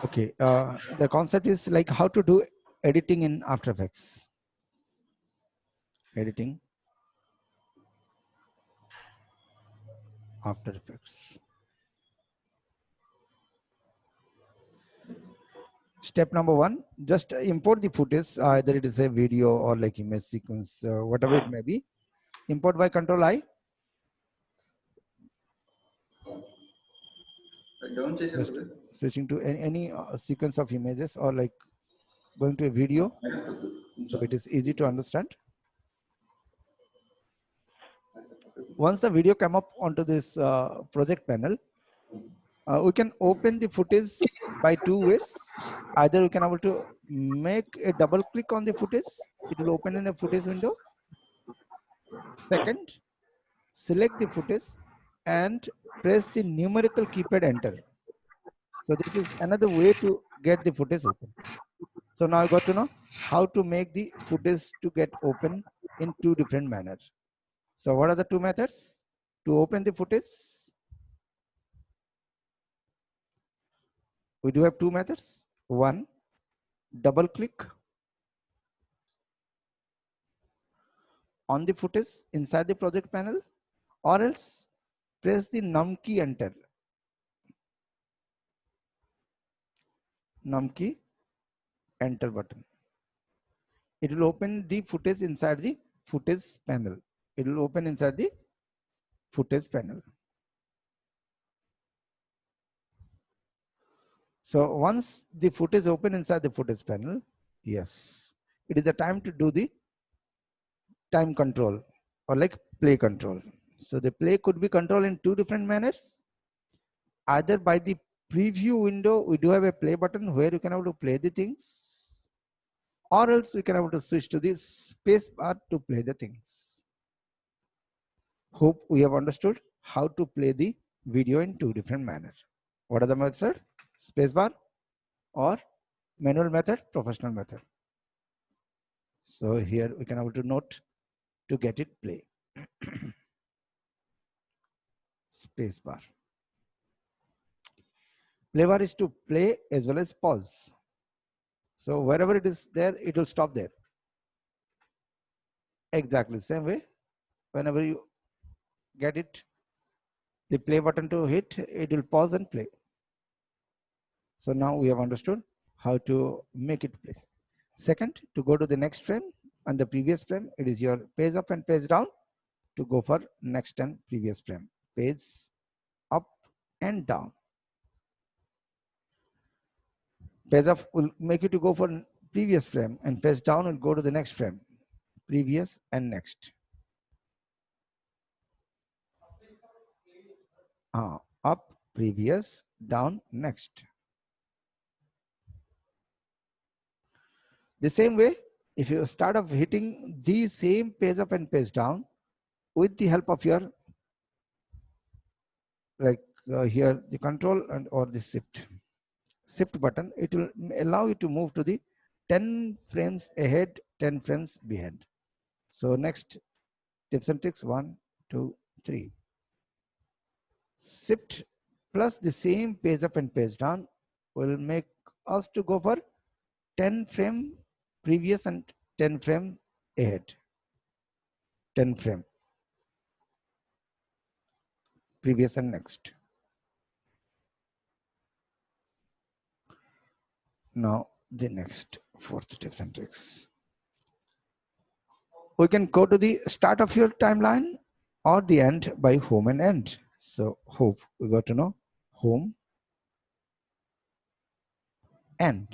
Okay, the concept is like how to do editing in After Effects. Editing After Effects. Step number one, just import the footage, either it is a video or like image sequence, whatever it may be. Import by Control I. Just switching to any sequence of images or like going to a video, so it is easy to understand. Once the video come up onto this project panel, we can open the footage by two ways. Either we can able to make a double click on the footage, it will open in a footage window. Second, select the footage and press the numerical keypad enter. So this is another way to get the footage open. So now I got to know how to make the footage to get open in two different manners. So what are the two methods to open the footage? We do have two methods. One, double click on the footage inside the project panel, or else press the num key enter. Num key enter button. It will open the footage inside the footage panel. It will open inside the footage panel. So once the footage open inside the footage panel, yes, it is the time to do the time control or like play control. So the play could be controlled in two different manners. Either by the preview window, we do have a play button where you can able to play the things, or else you can able to switch to the space bar to play the things. Hope we have understood how to play the video in two different manners. What are the methods? Space bar or manual method, professional method. So here we can able to note to get it play. Space bar. Play bar is to play as well as pause. So wherever it is there, it will stop there. Exactly same way. Whenever you get it, the play button to hit, it will pause and play. So now we have understood how to make it play. Second, to go to the next frame and the previous frame, it is your page up and page down to go for next and previous frame. Page up and down. Page up will make you to go for previous frame and page down will go to the next frame. Previous and next. Up, previous, down, next. The same way, if you start off hitting the same page up and page down with the help of your like here the control and or the shift button, it will allow you to move to the 10 frames ahead, 10 frames behind. So next tips and tricks 1, 2, 3. Shift plus the same page up and page down will make us to go for 10 frame previous and 10 frame ahead. 10 frame previous and next. Now the next fourth tips and tricks. We can go to the start of your timeline or the end by home and end. So hope we got to know home, end.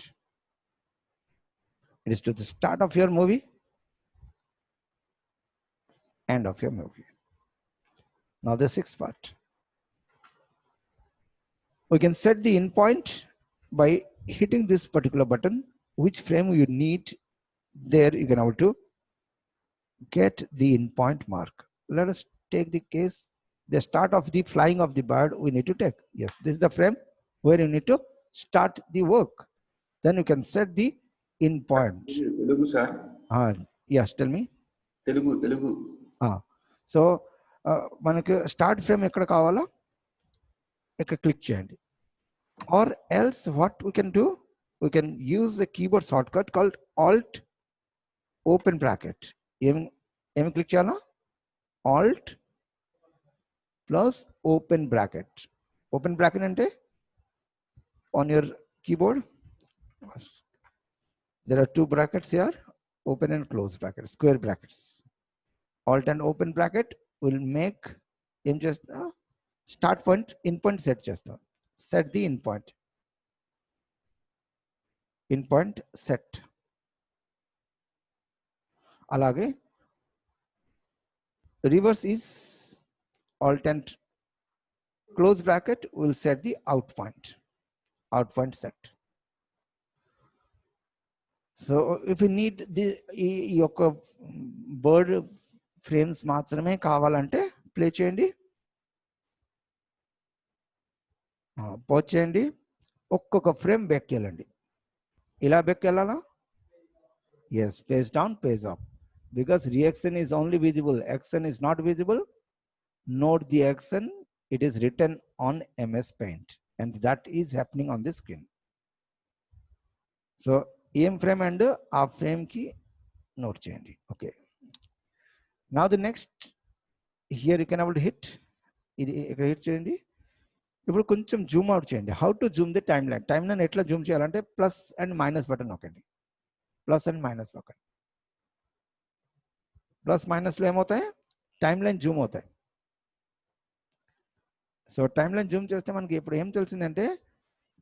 It is to the start of your movie, end of your movie. Now the sixth part. We can set the endpoint by hitting this particular button. Which frame you need, there you can able to get the endpoint mark. Let us take the case, the start of the flying of the bird we need to take. Yes, this is the frame where you need to start the work. Then you can set the endpoint. Telugu, sir. Yes, tell me. Telugu. So, మనకు start frame ఎక్కడ కావాలా ఇక్కడ click చేయండి. Or else what we can do, we can use the keyboard shortcut called alt open bracket. ఏం click చేయాలా? alt plus open bracket. Open bracket ante on your keyboard there are two brackets here, open and close brackets, square brackets. Alt and open bracket will make just start point in point set chestam. Set the in point set. Alage reverse is alt and close bracket will set the out point set. So if you need the యొక్క bird frames మాత్రమే కావాలంటే play చేయండి, pause చేయండి, ఒక్కొక్క frame back వెళ్ళండి. ఇలా back వెళ్ళాలా? yes, page down, page up, because reaction is only visible, action is not visible. Note the action, it is written on MS Paint and that is happening on the screen. So aim frame and ఆ frame కి note చేయండి. Okay, now the next here you can able to hit ఇది ఇక్కడ hit చేయండి. ఇప్పుడు కొంచెం Zoom out చేయండి. How to Zoom the time line ఎట్లా జూమ్ చేయాలంటే ప్లస్ అండ్ మైనస్ బటన్ నొక్కండి. ప్లస్ అండ్ మైనస్ నొక్కండి. ప్లస్ మైనస్లో ఏమవుతాయి? టైమ్ లైన్ జూమ్ అవుతాయి. సో టైమ్ లైన్ జూమ్ చేస్తే మనకి ఇప్పుడు ఏం తెలిసిందంటే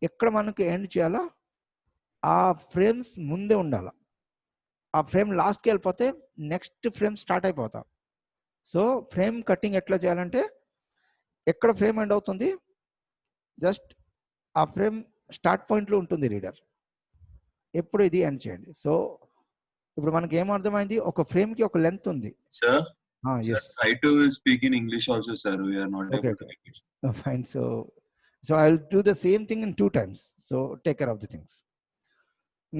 ఎక్కడ మనకు ఎండ్ చేయాలో ఆ ఫ్రేమ్స్ ముందే ఉండాలి. ఆ ఫ్రేమ్ లాస్ట్కి వెళ్ళిపోతే నెక్స్ట్ ఫ్రేమ్ స్టార్ట్ అయిపోతాం. సో ఫ్రేమ్ కటింగ్ ఎట్లా చేయాలంటే ఎక్కడ ఫ్రేమ్ ఎండ్ అవుతుంది జస్ట్ ఆ ఫ్రేమ్ స్టార్ట్ పాయింట్లో ఉంటుంది రీడర్, ఎప్పుడు ఇది ఎండ్ చేయండి. సో ఇప్పుడు మనకి ఏం అర్థమైంది, ఒక ఫ్రేమ్ కి ఒక లెంత్ ఉంది. Sir, yes. Try to speak in English also, sir. We are not able to make it. Fine. So I'll do the same thing in 2 times. So take care of the things.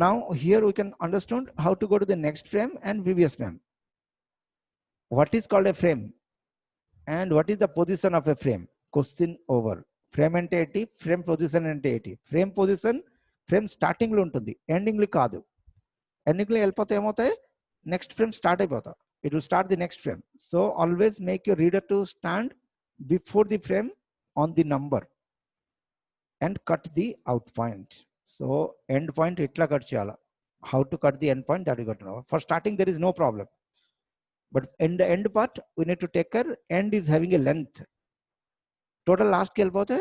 Now here we can understand how to go to the next frame and previous frame. What is called a frame and what is the position of a frame? Question over. Frame ante eti, frame position ante eti. Frame position frame starting lo untundi, ending lo kaadu. Ending lo వెళ్ళిపోతే ఏమవుతాయి, next frame start అయిపోతా, it will start the next frame. So always make your reader to stand before the frame on the number and cut the out point. So end point itla cut cheyala. How to cut the end point, that you got to know. For starting there is no problem, but in the end part we need to take care. End is having a length, total last ki వెళ్ళిపోతే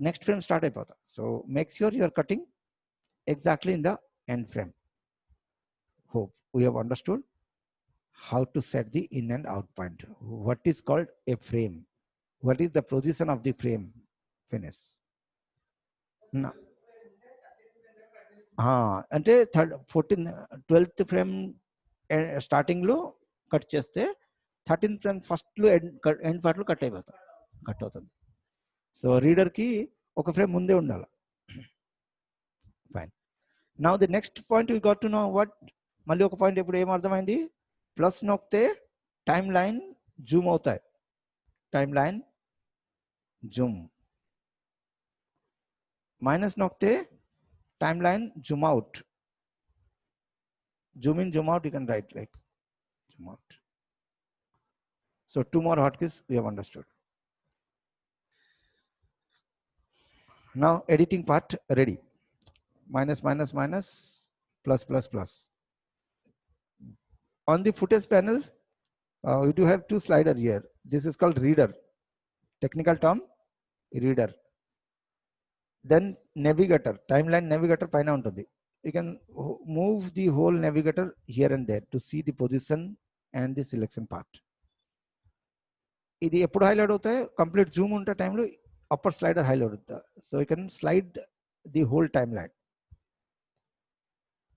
next frame start అయిపోతా. So make sure you are cutting exactly in the end frame. Hope we have understood how to set the in and out point. What is called a frame? What is the position of the frame? Finish. Now, అంటే 12th frame starting లో cut చేస్తే 13th frame first లో end part లో cut అవుతుంది. So reader కి ఒక frame ముందే ఉండాలి. Fine. Now the next point we got to know what. మళ్ళీ ఒక పాయింట్ ఇప్పుడు ఏం అర్థమైంది, ప్లస్ నొక్కితే టైమ్ లైన్ జూమ్ అవుతాయి. Timeline zoom. మైనస్ నొక్కితే timeline zoom out. Zoom in, zoom out, you can write like zoom out. So 2 more hotkeys we have understood. Now editing part ready. Minus, minus, minus, plus, plus, plus. On the footage panel, we do have 2 sliders here. This is called reader. Technical term, reader. Then navigator, timeline navigator paina untundi. You can move the whole navigator here and there to see the position and the selection part. ఇది ఎప్పుడు highlight అవుతాయి, complete Zoom ఉంటే టైంలో upper slider highlight అవుతుంది. So you can slide the whole time line.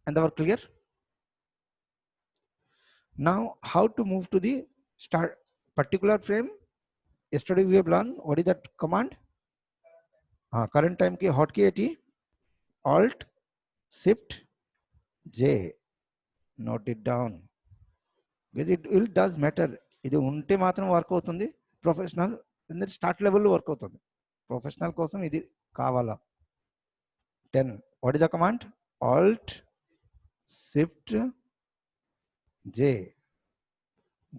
And hour clear. Now how to move to the start particular frame. Yesterday we have learned what is that command. Current time ki hotkey eti alt shift J. Note it down because it will does matter. ఇది ఉంటే మాత్రం work అవుతుంది. Professional start లెవెల్లో work అవుతుంది. Professional కోసం ఇది కావాలా. 10. What is the command? Alt Shift J.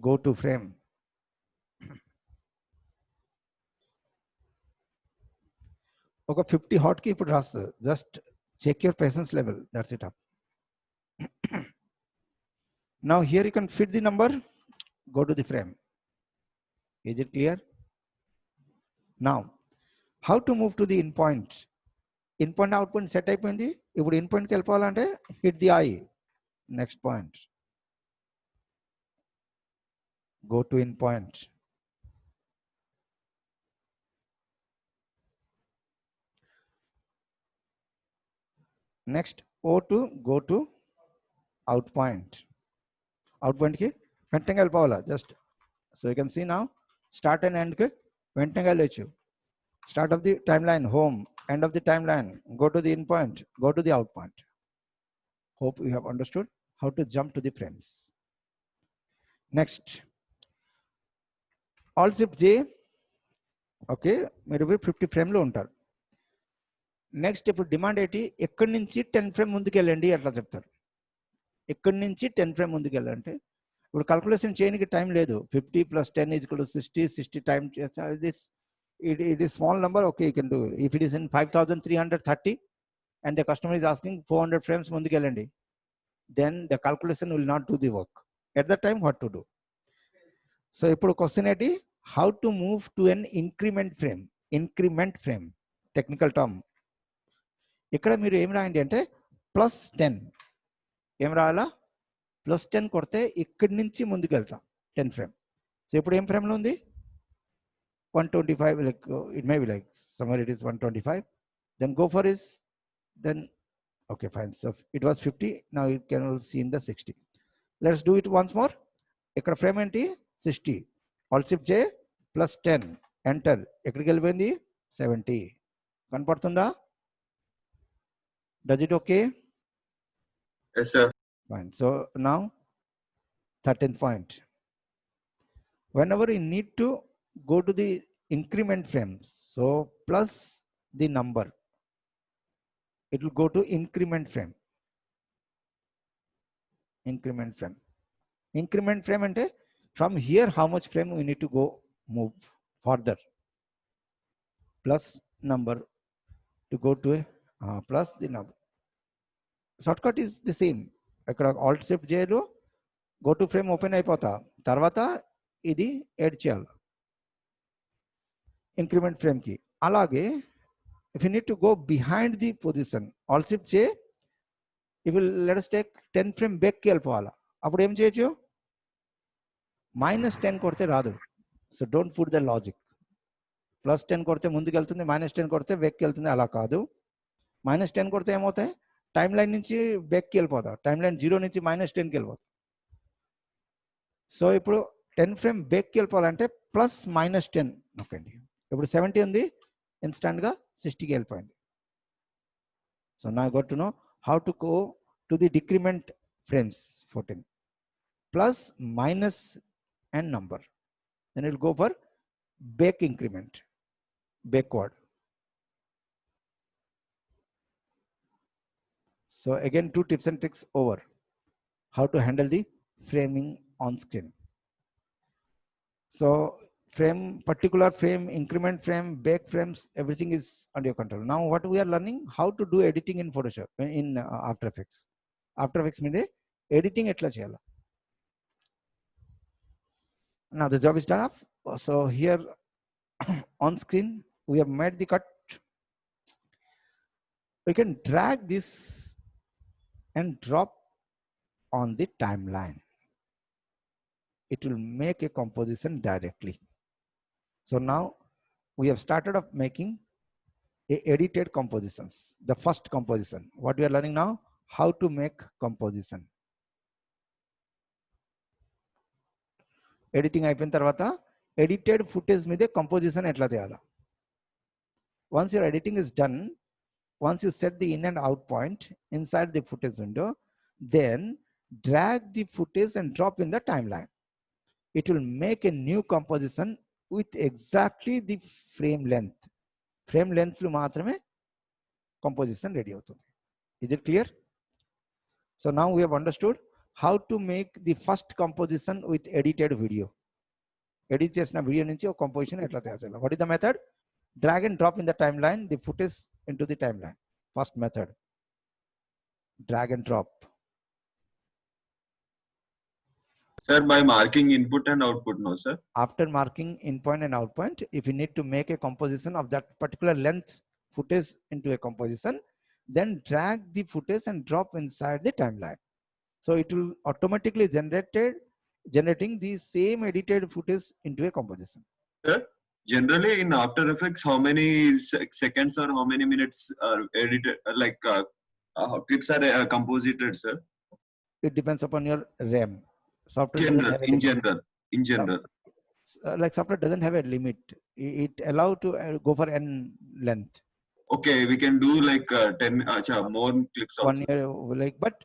Go to frame. ఒక 50 hotkey ఇప్పుడు రాస్తుంది. Just check your patience level. That's it up. Now here you can fit the number. Go to the frame. Is it clear? Now, how to move to the endpoint? Input output set అయిపోయింది. ఇప్పుడు endpoint కి వెళ్ళిపోవాలంటే hit the I. Next point. Go to endpoint. Next O to go to out point. Out point ki వెంటనే వెళ్ళిపోవాలా just. So you can see now start and end ki వెంటనే వెళ్ళొచ్చు. Start of the timeline home, end of the timeline, go to the endpoint, go to the out point. Hope you have understood how to jump to the frames. Next, Alt Shift J. Okay, మీరు 50 frame లో ఉంటారు. Next ఇప్పుడు demand ఏంటి, ఎక్కడి నుంచి 10 frame ముందుకు వెళ్ళండి అట్లా చెప్తారు. ఎక్కడి నుంచి 10 ఫ్రేమ్ ముందుకు వెళ్ళాలంటే ఇప్పుడు కల్కులేషన్ చేయడానికి టైం లేదు. 50 + 10 = 60, 60 time it is small number. Okay, you can do. If it is in 5330 and the customer is asking 400 frames munduku ellandi, then the calculation will not do the work. At that time, what to do? So ippudu question eti, how to move to an increment frame. Increment frame, technical term. ikkada meer em raayandi ante +10 em raala, +10 korte ikkadi nunchi munduku velta 10 frame. So ippudu em frame lo undi 125, like it may be like somewhere it is 125. Then go for is, then okay, fine. So it was 50. Now you can all see in the 60. Let's do it once more. Ikkada frame enti 60. Alt Shift J +10. Enter. Ekkadiki velipindi 70. Kanpadtunda? Does it okay? Yes, sir. Fine. So now 13th point. Whenever you need to go to the increment frames, so plus the number, it will go to increment frame. Increment frame. Increment frame ante from here how much frame we need to go move further. Plus number to go to a plus the number. Shortcut is the same. Ikkada Alt Shift J lo go to frame open అయిపోతా, తర్వాత ఇది add చేయాలి increment frame కి. అలాగే if you need to go behind the position, Alt Shift J, if you let us take 10 frame back కి వెళ్ళిపోవాలా, అప్పుడు ఏం చేయొచ్చు, -10 కొడితే రాదు. So don't put the logic. +10 కొడితే ముందుకు వెళ్తుంది, -10 కొడితే వెక్కి వెళ్తుంది, అలా కాదు. -10 కొడితే ఏమవుతాయి, టైం లైన్ నుంచి బెక్కి వెళ్ళిపోతా, టైం లైన్ 0 నుంచి -10కి వెళ్ళిపోతా. సో ఇప్పుడు 10 ఫ్రేమ్ బెక్కి వెళ్ళిపోవాలంటే +-10 ఓకేండి. ఇప్పుడు 70 ఉంది, ఇన్స్టెంట్ గా 60కి వెళ్ళిపోయింది. సో నా got to know how to go to the decrement frames 14 plus minus and number, then it will go for back increment, backward. So again, 2 tips and tricks over how to handle the framing on screen. So frame, particular frame, increment frame, back frames, everything is under your control. Now what we are learning, how to do editing in Photoshop, in After Effects. After Effects means editing etla cheyala. Now the job is done up. So here on screen we have made the cut. We can drag this and drop on the timeline. It will make a composition directly. So now we have started of making a edited compositions. The first composition. What we are learning now, how to make composition. Editing అయిపోయిన తర్వాత edited footage మీదే composition ఎట్లా చేయాలా. Once your editing is done, once you set the in and out point inside the footage window, then drag the footage and drop in the timeline. It will make a new composition with exactly the frame length. Frame length lo maatrame composition ready అవుతుంది. Is it clear? So now we have understood how to make the first composition with edited video. Edit చేసిన video నుంచి ఒక composition ఎట్లా తయారు చేయాలి. What is the method? Drag and drop in the timeline the footage into the timeline. First method. Drag and drop. Sir, by marking input and output, no, sir? After marking in point and out point, if you need to make a composition of that particular length footage into a composition, then drag the footage and drop inside the timeline. So it will automatically generating the same edited footage into a composition. Sir, generally in After Effects, how many seconds or how many minutes are edited, clips are composited, sir? It depends upon your RAM. Software In general. Like software doesn't have a limit. It allow to go for n length. Okay, we can do like 10 more clips also. 1 year, like, but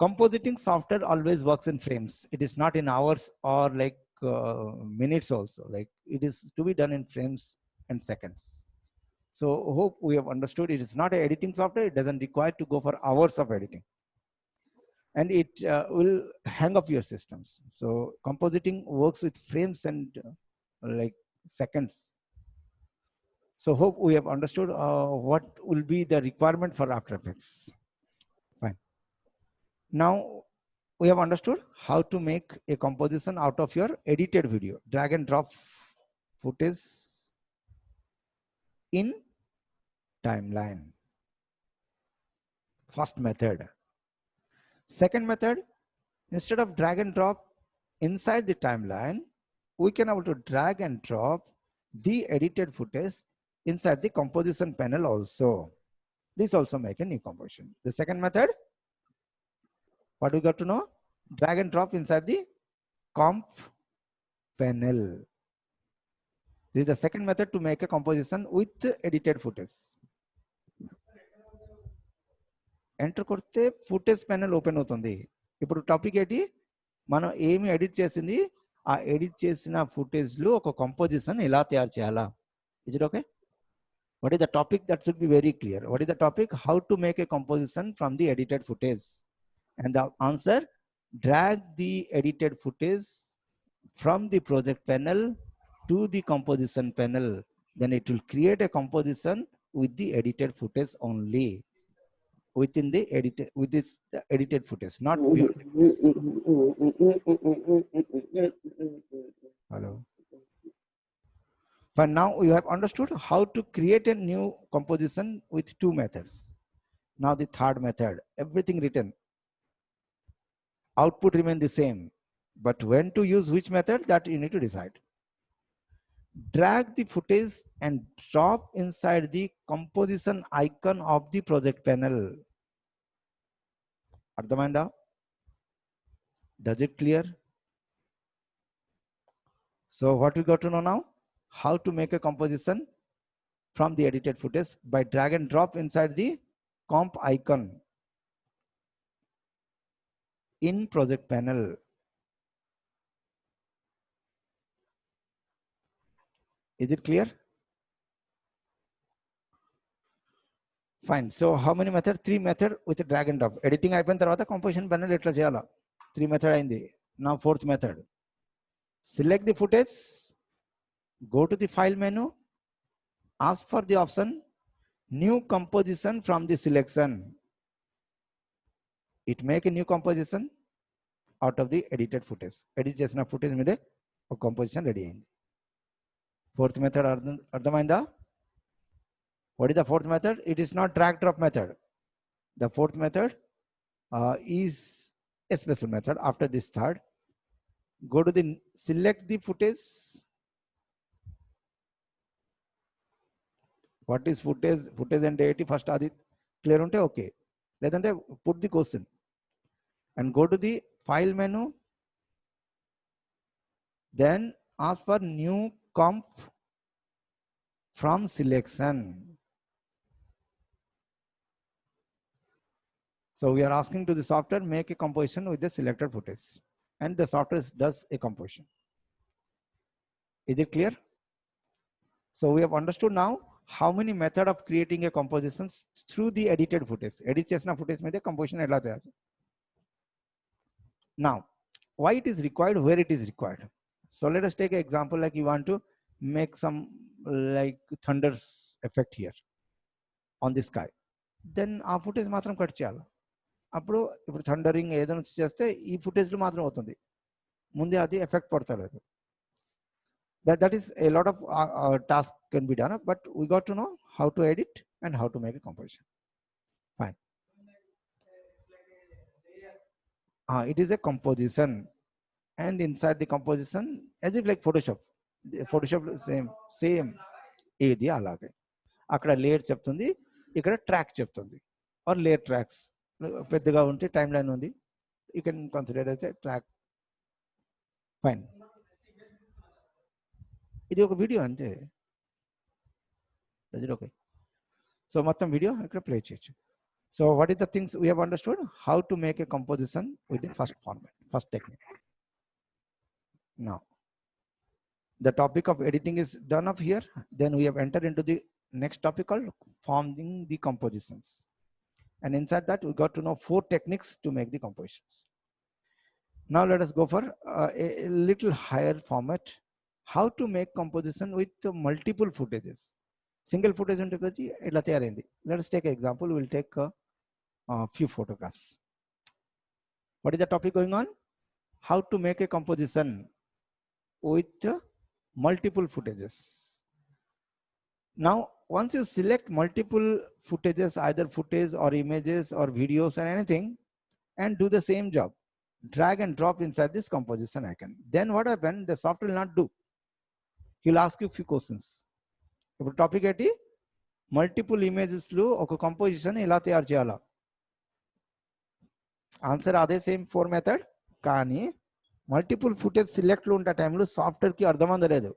compositing software always works in frames. It is not in hours or like minutes also. Like it is to be done in frames and seconds. So hope we have understood. It is not an editing software. It doesn't require to go for hours of editing. And it will hang up your systems. So compositing works with frames and like seconds. So hope we have understood what will be the requirement for After Effects. Fine. Now we have understood how to make a composition out of your edited video. Drag and drop footage in timeline. First method. Second method, instead of drag and drop inside the timeline, we can able to drag and drop the edited footage inside the composition panel also. This also make a new composition. The second method, what we got to know? Drag and drop inside the comp panel. This is the second method to make a composition with edited footage. Enter కొడితే footage panel open అవుతుంది. ఇప్పుడు topic ఏంటి, మనం ఏమి edit చేసింది ఆ edit చేసిన footage లో ఒక కంపోజిషన్ ఎలా తయారు చేయాలా. Is it okay? What is the topic? That should be very clear. What is the topic? How to make a composition from the edited footage. And the answer, drag the edited footage from the project panel to the composition panel. Then it will create a composition with the edited footage only. Within the edited footage, not beyond the footage. Hello. But now you have understood how to create a new composition with two methods. Now the third method, everything written. Output remain the same, but when to use which method, that you need to decide. Drag the footage and drop inside the composition icon of the project panel. Ardhamainda? Does it clear? So what we got to know now? How to make a composition from the edited footage by drag and drop inside the comp icon in project panel. Is it clear? Fine. So how many methods? 3 methods with a drag and drop. Editing అయిపోయిన తర్వాత composition panel ఎట్లా చేయాలా? 3 methods అయింది. Now fourth method. Select the footage, go to the file menu, ask for the option new composition from the selection. It make a new composition out of the edited footage. Edit చేసిన footage మీదే ఒక composition ready అయింది. Fourth method అర్థమైందా? What is the fourth method? It is not drag drop method. The fourth method is a special method after this third. Go to the select the footage. What is footage? Footage and deity first adi clear unte okay. Ledante put the question and go to the file menu. Then ask for new comp from selection. So we are asking to the software make a composition with the selected footage, and the software does a composition. Is it clear? So we have understood now how many method of creating a compositions through the edited footage. Edit chesna footage media composition ela tayaru. Now, why it is required, where it is required. So let us take an example, like you want to make some like thunders effect here on the sky. Then ఆ footage మాత్రం cut చేయాలి. అప్పుడు ఇప్పుడు thundering ఏదైనా చేస్తే ఈ ఫుటేజ్లో మాత్రం అవుతుంది, ముందే అది ఎఫెక్ట్ పడతలేదు. That is a lot of task can be done, but we got to know how to edit and how to make a composition. Fine. It is a composition, and inside the composition, as if like Photoshop same ఏది అలాగే అక్కడ layer చెప్తుంది, ఇక్కడ track చెప్తుంది, are layer tracks. పెద్దగా ఉంటే time line ఉంది, you can consider as a track. Fine. ఇది ఒక వీడియో అంతే, ఓకే. సో మొత్తం వీడియో ఇక్కడ ప్లే చేయొచ్చు. So what is the things we have understood, how to make a composition with the first format, first technique. Now the topic of editing is done up here. Then we have entered into the next topic called forming the compositions, and inside that we got to know 4 techniques to make the compositions. Now let us go for a little higher format, how to make composition with multiple footages. Single footage unte kachi itla tayarindi. Let us take an example. We will take a few photographs. What is the topic going on? How to make a composition with multiple footages. Now once you select multiple footages, either footage or images or videos or anything, and do the same job, drag and drop inside this composition icon, then what happen, the software will not do. He'll ask you few questions. ఇప్పుడు topic ఏంటి, multiple ఇమేజెస్లో ఒక composition ఎలా తయారు చేయాలా. Answer అదే same 4 method, కానీ multiple footage సిలెక్ట్లో ఉండే టైంలో సాఫ్ట్వేర్కి అర్థమందలేదు.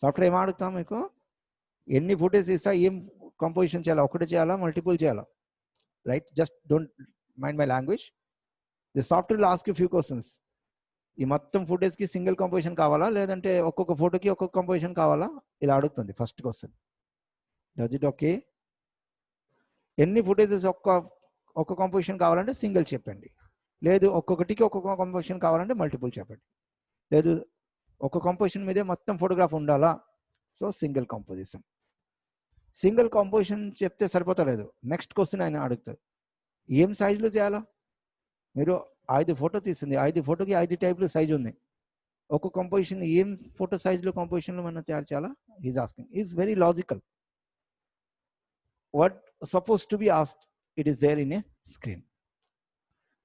సాఫ్ట్వేర్ ఏం అడుగుతాం, మీకు ఎన్ని ఫుటేజ్ ఇస్తా, ఏం కంపోజిషన్ చేయాలా, ఒకటి చేయాలా, మల్టిపుల్ చేయాలా, right? Just don't mind my language. The software will ask you few questions. ఈ మొత్తం ఫుటేజ్కి సింగిల్ కంపోజిషన్ కావాలా, లేదంటే ఒక్కొక్క ఫోటోకి ఒక్కొక్క కంపోజిషన్ కావాలా, ఇలా అడుగుతుంది first question. Does it okay? ఎన్ని ఫుటేజెస్ ఒక్క కంపోజిషన్ కావాలంటే సింగిల్ చెప్పండి, లేదు ఒక్కొక్కటికి ఒక్కొక్క కంపోజిషన్ కావాలంటే మల్టిపుల్ చెప్పండి, లేదు ఒక కంపోజిషన్ మీదే మొత్తం ఫోటోగ్రాఫ్ ఉండాలా, so single composition. Single composition చెప్తే సరిపోతలేదు, నెక్స్ట్ క్వశ్చన్ ఆయన అడుగుతారు, ఏం సైజులో చేయాలా. మీరు 5 ఫోటో తీసింది, 5 ఫోటోకి 5 టైప్లు సైజు ఉంది, ఒక కంపోజిషన్ ఏం ఫోటో సైజులో కంపోజిషన్లో మనం తయారు చేయాలా, is asking. Is very logical. what supposed to be asked, it is there in a screen.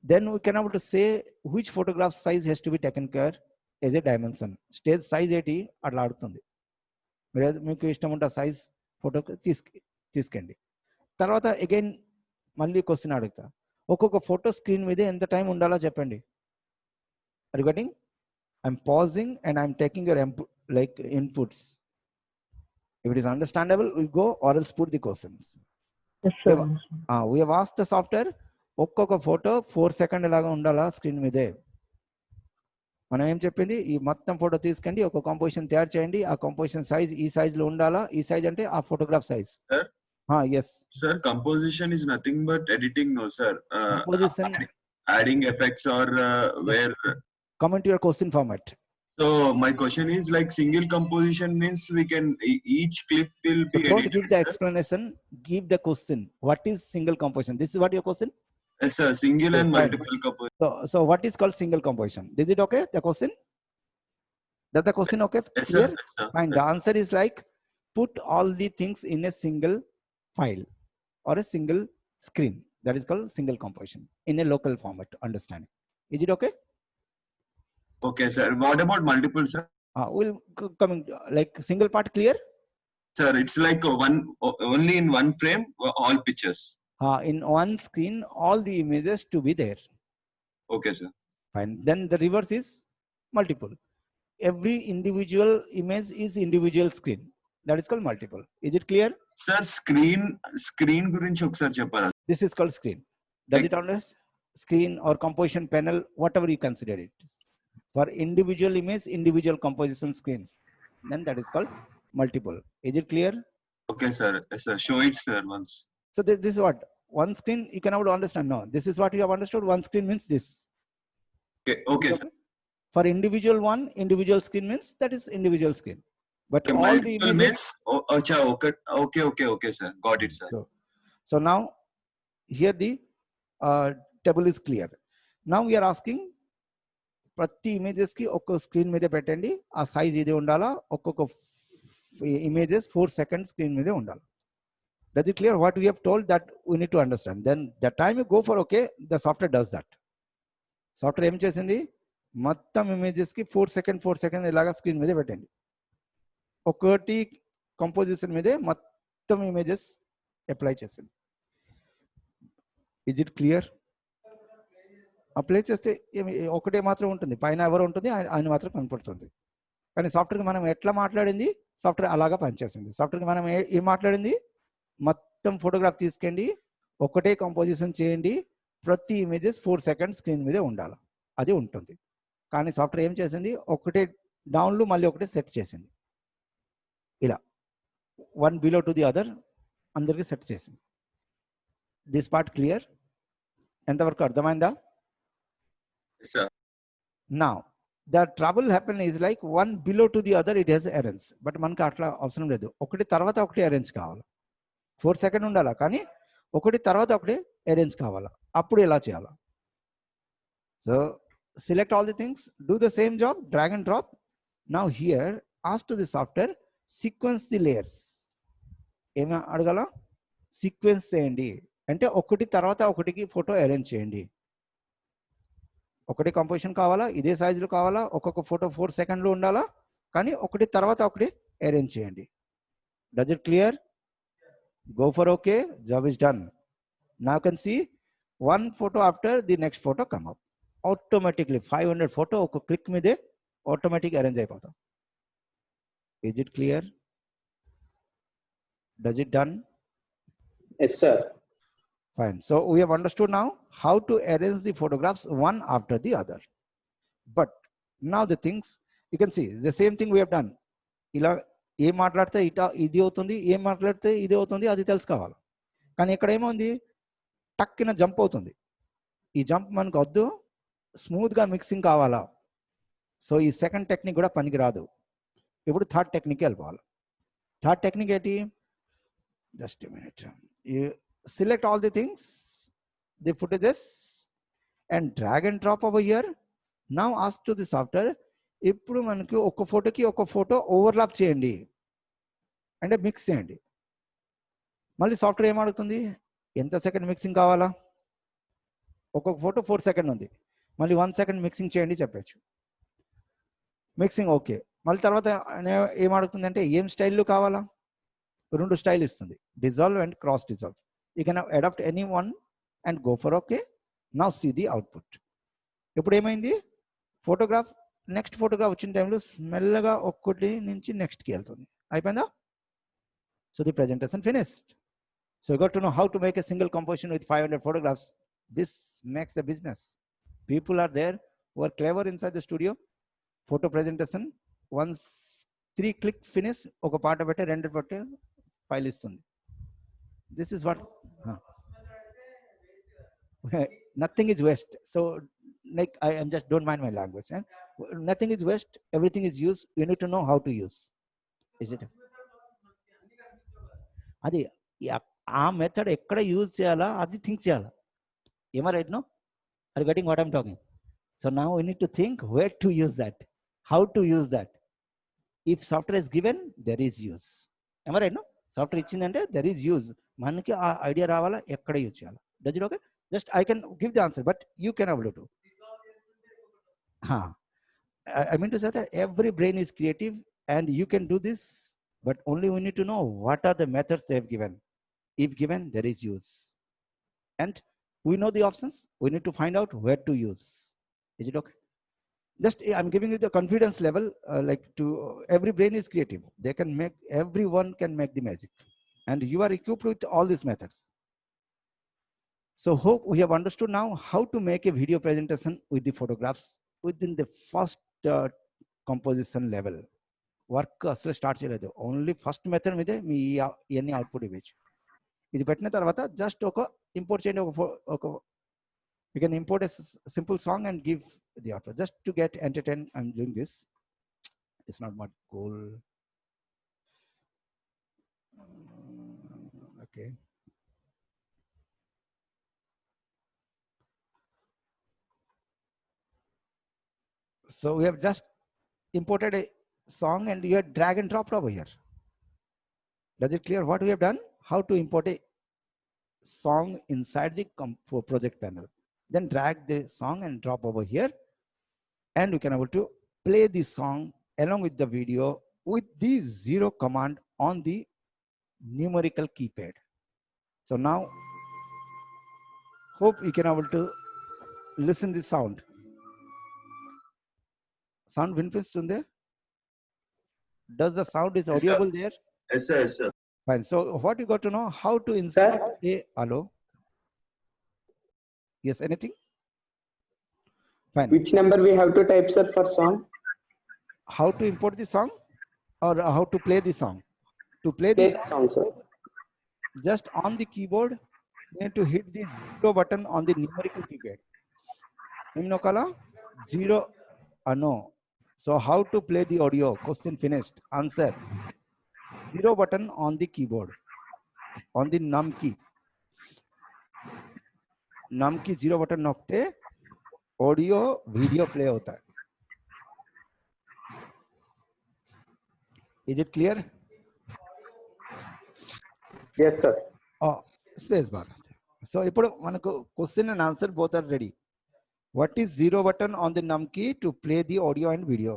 Then we can able to say which photograph size has to be taken care as a dimension. Stage size 80 అట్లా అడుగుతుంది. మీకు ఇష్టం ఉంటే size photo తీసుకోండి. తర్వాత again మళ్ళీ question అడుగుతా, ఒక్కొక్క ఫోటో స్క్రీన్ మీద ఎంత టైం ఉండాలో చెప్పండి. Regarding I'm passing and I'm taking your like inputs. If it is understandable, we go, or else put the questions. Yes, sir. We have asked the software, ఒక్కొక్క photo 4 second లాగా ఉండాలా screen మీదే. మనం ఏం చెప్పింది, ఈ మొత్తం ఫోటో తీసుకోండి, ఒక కంపోజిషన్ తయారు చేయండి, ఆ కంపోజిషన్ సైజ్ ఈ సైజ్ లో ఉండాలా, ఈ సైజ్ అంటే ఆ photograph size. Yes sir, composition is nothing but editing, no sir. Composition, adding effects or where comment your question format. So my question is, like, single composition means we can each clip will be so don't edited, give the sir? explanation, give the question. What is single composition? This is what your question. Yes sir, single Yes, and fine. multiple composition. So what is called single composition? Is it okay, the question? Does the question okay? Yes Clear? sir, yes sir. Fine. The answer is like, put all the things in a single file or a single screen. That is called single composition in a local format. Understanding? Is it okay? Okay sir, what about multiple, sir? We'll coming like single part. Clear? Sir, it's like only in one frame all pictures. In one screen, all the images to be there. Okay sir. Fine. Then the reverse is multiple. Every individual image is individual screen. That is called multiple. Is it clear? Sir, screen గురించి ఒకసారి చెప్పారా? This is called screen. Does it understand? Screen or composition panel, whatever you consider it. For individual image, individual composition screen, then that is called multiple. Is it clear? Okay, sir. Yes, sir. Show it, sir, once. So this is what one screen you can able to understand. No, this is what you have understood. One screen means this. Okay, Is okay, it sir. okay? For individual one, individual screen means that is individual screen. But Okay, all the multiple images. means, acha, okay, sir. Got it, sir. So now here the table is clear. Now we are asking ప్రతి images కి ఒక్క screen మీద పెట్టండి ఆ size ఇది ఉండాలా ఒక్కొక్క images 4 seconds screen మీదే ఉండాలి does it clear what we have told that we need to understand then the time you go for okay the software does that software ఏం చేసింది మొత్తం ఇమేజెస్ కి 4 సెకండ్ ఇలాగా స్క్రీన్ మీద పెట్టండి ఒకటి కంపోజిషన్ మీదే మొత్తం ఇమేజెస్ అప్లై చేసింది is it clear అప్లై చేస్తే ఒకటే మాత్రం ఉంటుంది పైన ఎవరు ఉంటుంది ఆయన మాత్రం కనపడుతుంది కానీ సాఫ్ట్వేర్కి మనం ఎట్లా మాట్లాడింది సాఫ్ట్వేర్ అలాగా పనిచేసింది సాఫ్ట్వేర్కి మనం ఏం మాట్లాడింది మొత్తం ఫోటోగ్రాఫ్ తీసుకెళ్ళి ఒకటే కంపోజిషన్ చేయండి ప్రతి ఇమేజెస్ 4 సెకండ్స్ స్క్రీన్ మీదే ఉండాలి అది ఉంటుంది కానీ సాఫ్ట్వేర్ ఏం చేసింది ఒకటే డౌన్లు మళ్ళీ ఒకటే సెట్ చేసింది ఇలా one below to the other అందరికి సెట్ చేసింది దిస్ పార్ట్ క్లియర్ ఎంతవరకు అర్థమైందా Yes, sir. Now, the trouble happen is like one below to the other, it has errands. But మనకి అట్లా అవసరం లేదు ఒకటి తర్వాత ఒకటి అరేంజ్ కావాలి 4 సెకండ్ ఉండాలా కానీ ఒకటి తర్వాత ఒకటి అరేంజ్ కావాలా అప్పుడు ఎలా చేయాలా so select all the things do the same job drag and drop now here ask to the software sequence the layers ఏమి అడగాల సీక్వెన్స్ చేయండి అంటే ఒకటి తర్వాత ఒకటికి ఫోటో అరేంజ్ చేయండి ఒకటి కంపోజిషన్ కావాలా ఇదే సైజులో కావాలా ఒక్కొక్క ఫోటో 4 సెకండ్లు ఉండాలా కానీ ఒకటి తర్వాత ఒకటి అరేంజ్ చేయండి does it clear go for okay job is done now can see one photo after the next photo come up automatically 500 photo ఒక క్లిక్ మీదే ఆటోమేటిక్ అరేంజ్ అయిపోతాం is it clear does it done Yes, sir. Fine. So we have understood now how to arrange the photographs one after the other. But now the things you can see the same thing we have done. ఇలా ఏం మాట్లాడితే ఇది అవుతుంది ఏం మాట్లాడితే ఇది అవుతుంది అది తెలుసుకోవాలి కానీ ఇక్కడ ఏముంది టక్కిన జంప్ అవుతుంది ఈ జంప్ మనకు వద్దు స్మూత్గా మిక్సింగ్ కావాలా సో ఈ సెకండ్ టెక్నిక్ కూడా పనికి రాదు ఇప్పుడు థర్డ్ టెక్నిక్ వెళ్ళిపోవాలి థర్డ్ టెక్నిక్ ఏంటి just minute select all the things the footages and drag and drop over here now ask to the software ఇప్పుడు మనకి ఒక ఫోటోకి ఒక ఫోటో ఓవర్లాప్ చేయండి అంటే మిక్స్ చేయండి మళ్ళీ సాఫ్ట్వేర్ ఏం అడుగుతుంది ఎంత సెకండ్ మిక్సింగ్ కావాలా ఒక్కొక్క ఫోటో 4 సెకండ్ ఉంది మళ్ళీ 1 సెకండ్ మిక్సింగ్ చేయండి చెప్పచ్చు మిక్సింగ్ ఓకే మళ్ళీ తర్వాత ఏం అడుగుతుంది అంటే ఏం స్టైల్లో కావాలా రెండు స్టైల్ ఇస్తుంది dissolve and cross dissolve you can adopt any one and go for okay now see the output ఇప్పుడు ఏమైంది ఫోటోగ్రాఫ్ నెక్స్ట్ ఫోటోగ్రాఫ్ వచ్చిన టైంలో స్మెల్లగా ఒక్కటి నుంచి నెక్స్ట్కి వెళ్తుంది అయిపోయిందా so the presentation finished so you got to know how to make a single composition with 500 photographs this makes the business people are there who are clever inside the studio photo presentation once 3 clicks finish ఒక పాట పెట్టి 2 పెట్టి file ఇస్తుంది this is what nothing is waste so like I am just don't mind my language nothing is waste everything is used you need to know how to use is it అది ఆ method ఎక్కడ use చేయాలా అది think చేయాలా am I right no are getting what I'm talking so now you need to think where to use that how to use that if software is given there is use am I right no software ఇచ్చిందంటే there is use మనకి ఆ idea రావాలా ఎక్కడ use చేయాలి does it okay just I can give the answer but you can able to I mean to say that every brain is creative and you can do this but only we need to know what are the methods they have given if given there is use and we know the options we need to find out where to use is it okay just I'm giving you the confidence level like to every brain is creative they can make everyone can make the magic and you are equipped with all these methods so hope we have understood now how to make a video presentation with the photographs within the first composition level work అసలు start చేయలేదు. Only first method మీదే మీ ఇవన్నీ output ఇవ్వచ్చు. ఇది పెట్టిన తర్వాత just ఒక import చేయండి. ఒక you can import a simple song and give the output just to get entertained. I'm doing this. It's not my goal. Okay. So we have just imported a song and you have drag and dropped over here. Does it clear what we have done? How to import a song inside the project panel. Then drag the song and drop over here. And we can able to play the song along with the video with the 0 command on the numerical keypad. So now, hope you can able to listen the sound. Sound వినిపిస్తుంది? Does the sound is audible there? Yes, sir. Yes, sir. Fine. So what you got to know? How to insert a hello? Yes, anything? Fine. Which number we have to type, sir, for song? How to import the song or how to play the song? To play the song, sir. Just on the keyboard, you need to hit the 0 button on the numerical keypad. Nimnokala 0 no. So how to play the audio? Question finished. Answer. 0 button on the keyboard. On the num key. Num key 0 button Nocte audio video play होता है. Is it clear? Yes, sir. Oh, space bar. So ఇప్పుడు మనకు question and answer both are ready. What is 0 button on the num key to play the audio and video?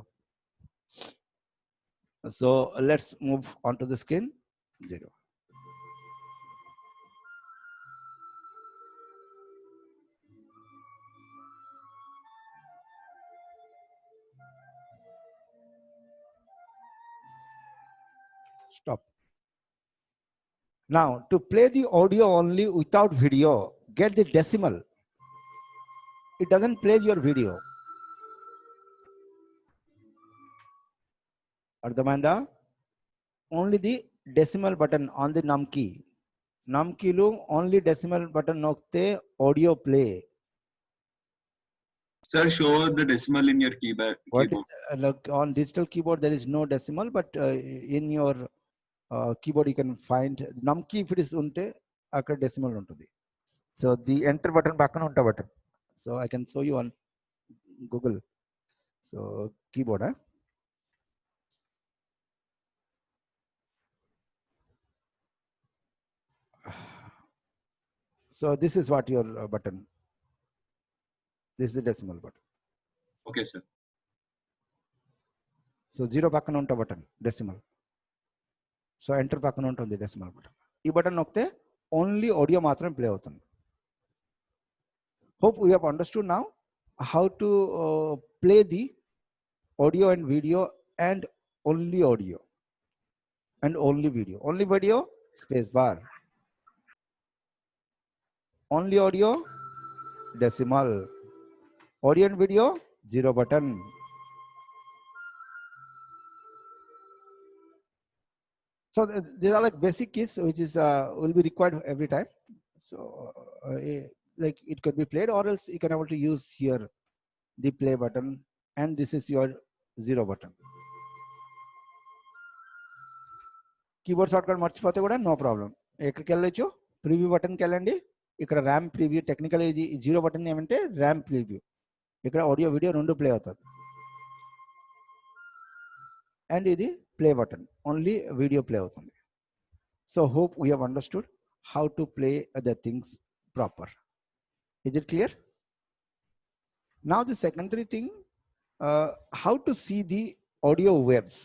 So let's move on to the screen. 0. Stop. Now to play the audio only without video, get the decimal. It doesn't play your video. Ardhamanda? Only the decimal button on the num key. Num key lu only decimal button nokte audio play. Sir, show the decimal in your keyboard. Look, on digital keyboard there is no decimal, but in your keyboard you can find num key. If it is unte akkada decimal untadi. So the enter button pakkana unta button. So I can show you on Google. So keyboard. So this is what your button. This is the decimal button. Okay, sir. So 0 pakkana unta button decimal. So enter pakkana untundi decimal button. Ee button nokte only audio matram play avutundi. Hope we have understood now how to play the audio and video and only audio and only video. Only video, space bar. Only audio, decimal. Audio and video, 0 button. So these are like basic keys which is will be required every time. So like it could be played, or else you can able to use here the play button, and this is your 0 button. Keyboard shortcut మర్చిపోతే కూడా no problem. ఎక్కడికి వెళ్ళొచ్చు? Preview బటన్కి వెళ్ళండి. ఇక్కడ RAM preview, technical ఇది 0 button ఏమంటే RAM preview. ఇక్కడ audio video రెండు ప్లే అవుతుంది. అండ్ ఇది play button, only video play అవుతుంది. So hope we have understood how to play the things proper. Is it clear? Now the secondary thing, how to see the audio waves.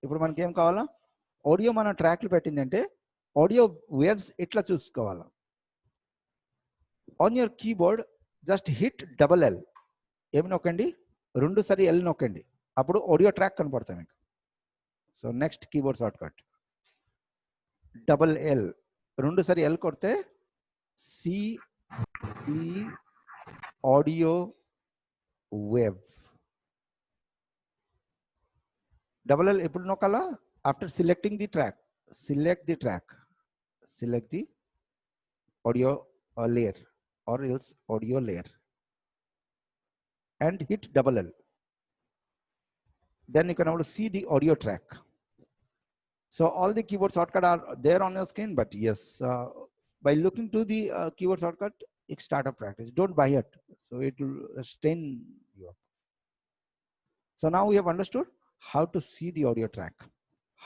ఇప్పుడు మనకి ఏం కావాలా? Audio మన ట్రాక్లు పెట్టిందంటే audio waves ఎట్లా చూసుకోవాలా? On your keyboard just hit double L. ఏమి నొక్కండి? 2 సారి ఎల్ నొక్కండి, అప్పుడు ఆడియో ట్రాక్ కనపడతాయి మీకు. So next keyboard short cut double L. 2 సారి ఎల్ కొడితే సి ఈ audio wave. double L epudu nokala after selecting the track. Select the track. Select the audio layer or else audio layer and hit double L. Then you can able to see the audio track. So all the keyboard shortcut are there on your screen, but yes, by looking to the keyboard shortcut, it start a practice. Don't buy it, so it will stain you up. So now we have understood how to see the audio track,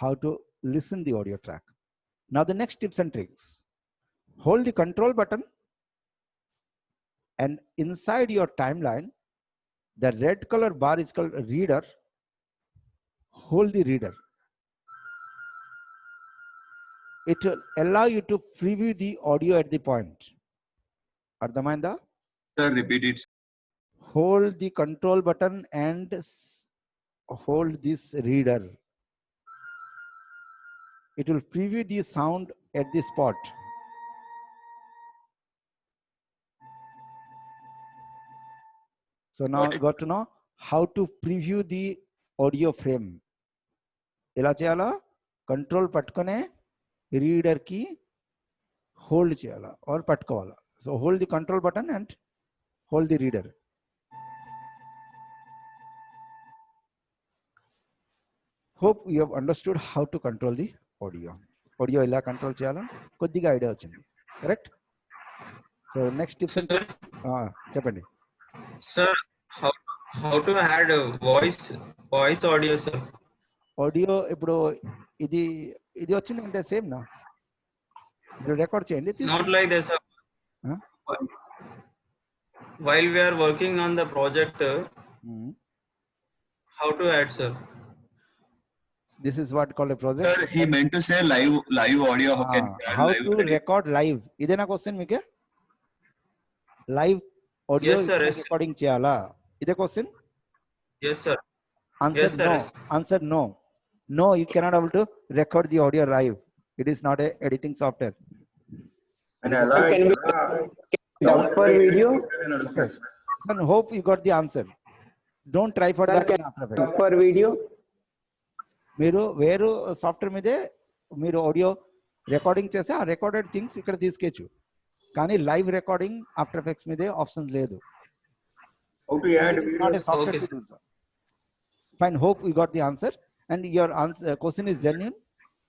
how to listen the audio track. Now the next tips and tricks: hold the control button, and inside your timeline, the red color bar is called reader. Hold the reader. It will allow you to preview the audio at the point. Ardhamanda? Sir, repeat it. Hold the control button and hold this reader. It will preview the sound at the spot. So now you got to know how to preview the audio frame. Ela cheyala control patkone reader ki hold cheyala or patkovala. So hold the control button and hold the reader. Hope you have understood how to control the audio. Audio ela control cheyala koddiga idea vachindi. Correct? So next tips and tricks. Cheppandi. Sir, how to add a voice audio, sir? Audio ఇప్పుడు ఇది ఇది వచ్చింది అంటే same నా ఇప్పుడు record చేయండి Not like this, sir. Huh? While we are working on the project, how to add, sir? This is what called a project. Sir, he meant to say live audio. How can you add How live to audio? record live. ఇదేనా question మీకే live audio Yes, sir. Yes, sir. Recording చేయాలా ఇదే question Yes, sir. Answer Yes, sir. No Yes. Answer no no you cannot able to record the audio live. It is not a editing software. And ఎలా Can we dub for video? Okay. Son, hope you got the answer. Don't try for Sir, that in can After dub Effects. for video? మీరు వేరు software మీదే మీరు audio recording చేస్తే ఆ recorded things ఇక్కడ తీసుకెచ్చు కానీ live recording after effects మీదే option లేదు How to add not a videos? software Okay, to do so. Fine, hope you got the answer and your answer question is genuine,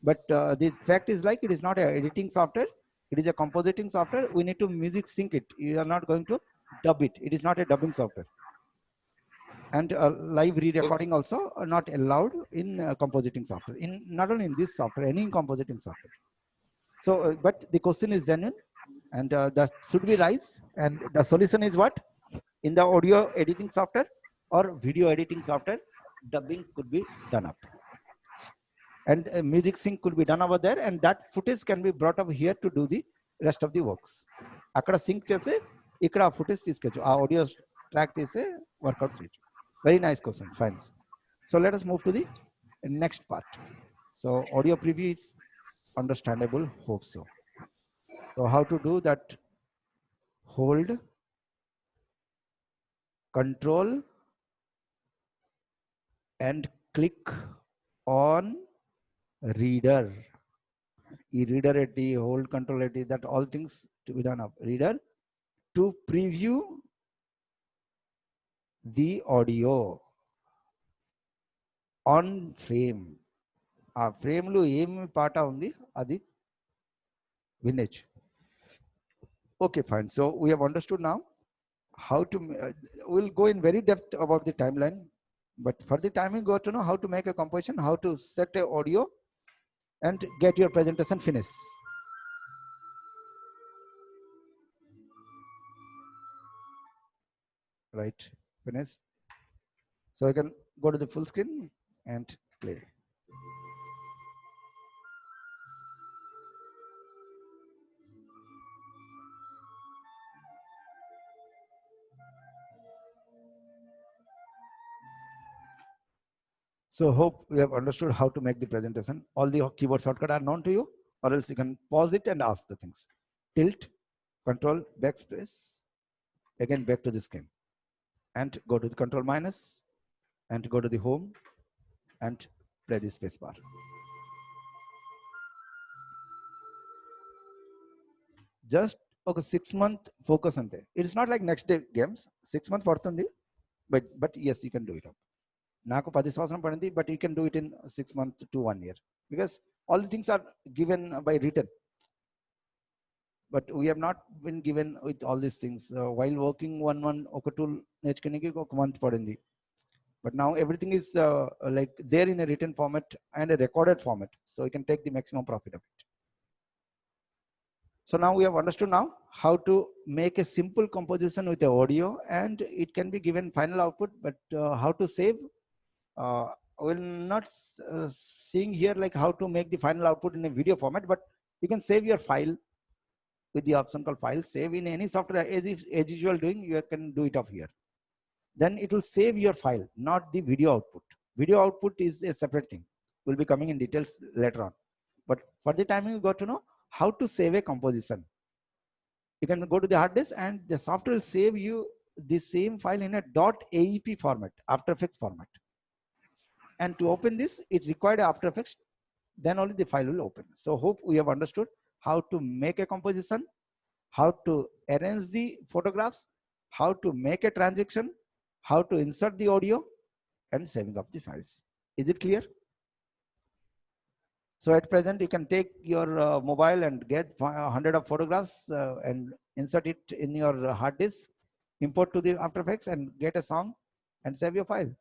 but the fact is like it is not a editing software, it is a compositing software. We need to music sync it. You are not going to dub it. It is not a dubbing software. And live re-recording also are not allowed in compositing software. In not only in this software, any compositing software. So, but the question is genuine, and that should be right. And the solution is what? In the audio editing software or video editing software, dubbing could be done up, and music sync could be done over there, and that footage can be brought up here to do the rest of the works. Akkada sync chese, ikkada footage teeskochu, aa audio track tese workout cheyochu. Very nice question. Fine. So let us move to the next part. So audio preview is understandable. Hope so. So how to do that? Hold, control, and click on reader. Reader at the hold, control at the, that all things to be done up. Reader to preview the audio on frame. ఆ ఫ్రేమ్లో ఏమి పాట ఉంది అది వినొచ్చు. Okay, fine. So we have understood now how to, we'll go in very depth about the timeline, but for the time we got to know how to make a composition, how to set a audio and get your presentation finished. Right, finish. So I can go to the full screen and play. So hope you have understood how to make the presentation. All the keyboard shortcuts are known to you, or else you can pause it and ask the things. Tilt, control, backspace, again back to the screen, and go to the control minus, and go to the home, and Play the space bar. Just ఒక 6-month focus ante. It's not like next day games. 6 months పడుతుంది, but yes, you can do it. నాకు 10 సంవత్సరం పడింది, but you can do it in 6 months to 1 year, because all the things are given by written, but we have not been given with all these things. While working one ఒక tool నేర్చుకోనికి ఒక month పడింది, but now everything is like there in a written format and a recorded format, so you can take the maximum profit of it. So now we have understood now how to make a simple composition with the audio, and it can be given final output, but how to save, we're not seeing here like how to make the final output in a video format, but you can save your file with the option called file. Save in any software as usual doing, you can do it up here. Then it will save your file, not the video output. Video output is a separate thing. We'll be coming in details later on. But for the time you got to know how to save a composition. You can go to the hard disk and the software will save you the same file in a .aep format, After Effects format. And to open this, it required After Effects, then only the file will open. So hope we have understood how to make a composition, how to arrange the photographs, how to make a transition, how to insert the audio, and saving of the files. Is it clear? So at present, you can take your mobile and get 100 of photographs and insert it in your hard disk, import to the After Effects and get a song and save your file.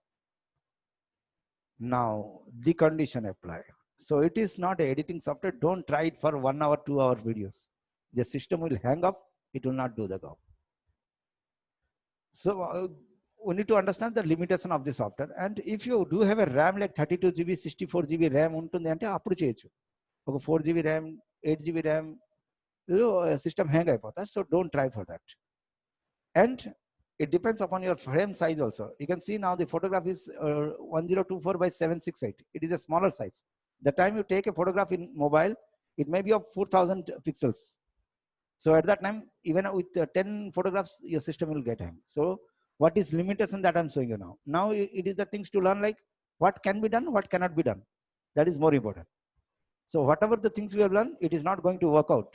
Now the condition apply. So it is not an editing software. Don't try it for 1 hour, 2 hour videos. The system will hang up. It will not do the job. So we need to understand the limitation of the software. And if you do have a RAM like 32 GB, 64 GB RAM ఉంటుంది అంటే అప్పుడు చేయొచ్చు. ఒక 4 GB RAM, 8 GB RAM system hang అయిపోతా. So don't try for that. And it depends upon your frame size also. You can see now the photograph is 1024 by 768. It is a smaller size. The time you take a photograph in mobile, it may be of 4000 pixels. So at that time, even with 10 photographs, your system will get hang. So what is limitation that I'm showing you now? Now it is the things to learn, like what can be done, what cannot be done. That is more important. So whatever the things we have learned, it is not going to work out.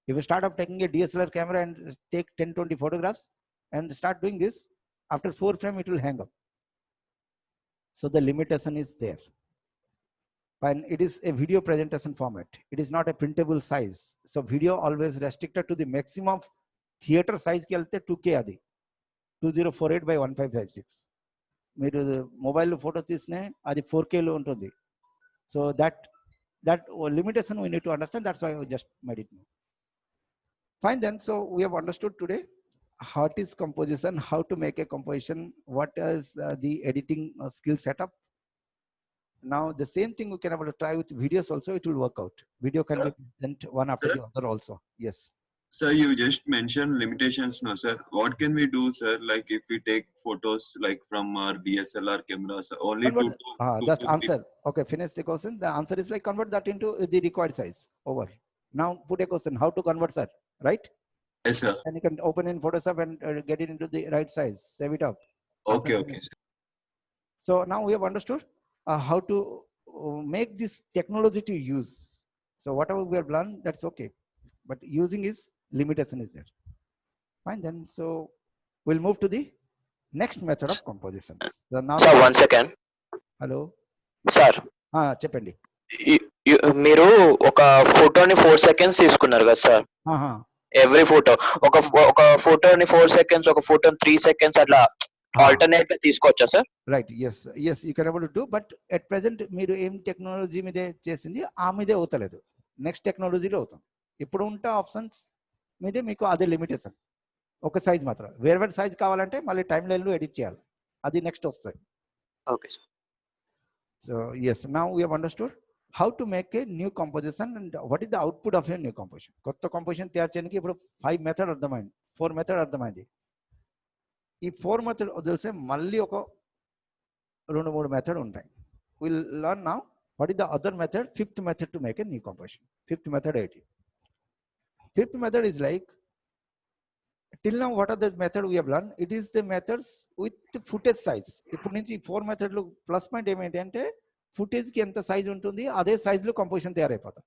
If you start up taking a DSLR camera and take 10-20 photographs and start doing this, after 4 frames, it will hang up. So the limitation is there. And it is a video presentation format. It is not a printable size. So video always restricted to the maximum theater size ki velte 2K adi. 2048 by 1556. మీరు mobile photo తీసినే అది 4K లో ఉంటుంది. So that limitation we need to understand. That's why I just made it new. Fine then. So we have understood today what is composition, how to make a composition, what is the editing skill setup. Now the same thing we can able to try with videos also. It will work out. Video can be present one after the other also. Yes. Sir, you just mentioned limitations now, sir. What can we do, sir? Like if we take photos like from our DSLR cameras, only just answer. Okay, finish the question. The answer is like convert that into the required size. Over. Now put a question. How to convert, sir? Right? Yes, sir. And you can open in Photoshop and get it into the right size. Save it up. Okay, okay. Sir. So now we have understood how to make this technology to use. So whatever we have learned, that's okay. But using is limitation is there. Fine then. So we'll move to the next method of composition. So now, sir, 1 second. Hello. Sir. చెప్పండి. మీరు ఒక ఫోటోని 4 seconds తీసుకున్నారు కదా sir. Every photo ఒక ఫోటోని 4 seconds, ఒక ఫోటోని 3 seconds అట్లా ఆల్టర్నేట్ గా తీసుకోవచ్చా sir? Right. Yes you can able to do. But at present మీరు ఏం టెక్నాలజీ మీదే చేసింది ఆ మీదే అవుతలేదు. నెక్స్ట్ టెక్నాలజీలో అవుతుంది. ఇప్పుడు ఉంటే ఆప్షన్స్ మీదే మీకు అదే లిమిటేషన్. ఒక సైజ్ మాత్రం. వేరే సైజ్ కావాలంటే మళ్ళీ టైం లైన్లో ఎడిట్ చేయాలి. అది నెక్స్ట్ వస్తుంది. Okay sir. So yes, now we have understood how to make a new composition and what is the output of a new composition. కొత్త composition తయారు చేయడానికి ఇప్పుడు 5 మెథడ్ అర్థమైంది, 4 మెథడ్ అర్థమైంది. ఈ 4 మెథడ్ వదిలితే మళ్ళీ ఒక 2-3 మెథడ్ ఉంటాయి. Will learn now what is the other method, 5th method to make a new composition. 5th method 80. 5th method is like, till now what are the method we have learned? It is the methods with the footage size. ఇప్పుడు నుంచి 4 మెథడ్లు plus point ఏమేంటి అంటే ఫుటేజ్కి ఎంత size ఉంటుంది అదే సైజులో composition తయారైపోతాం.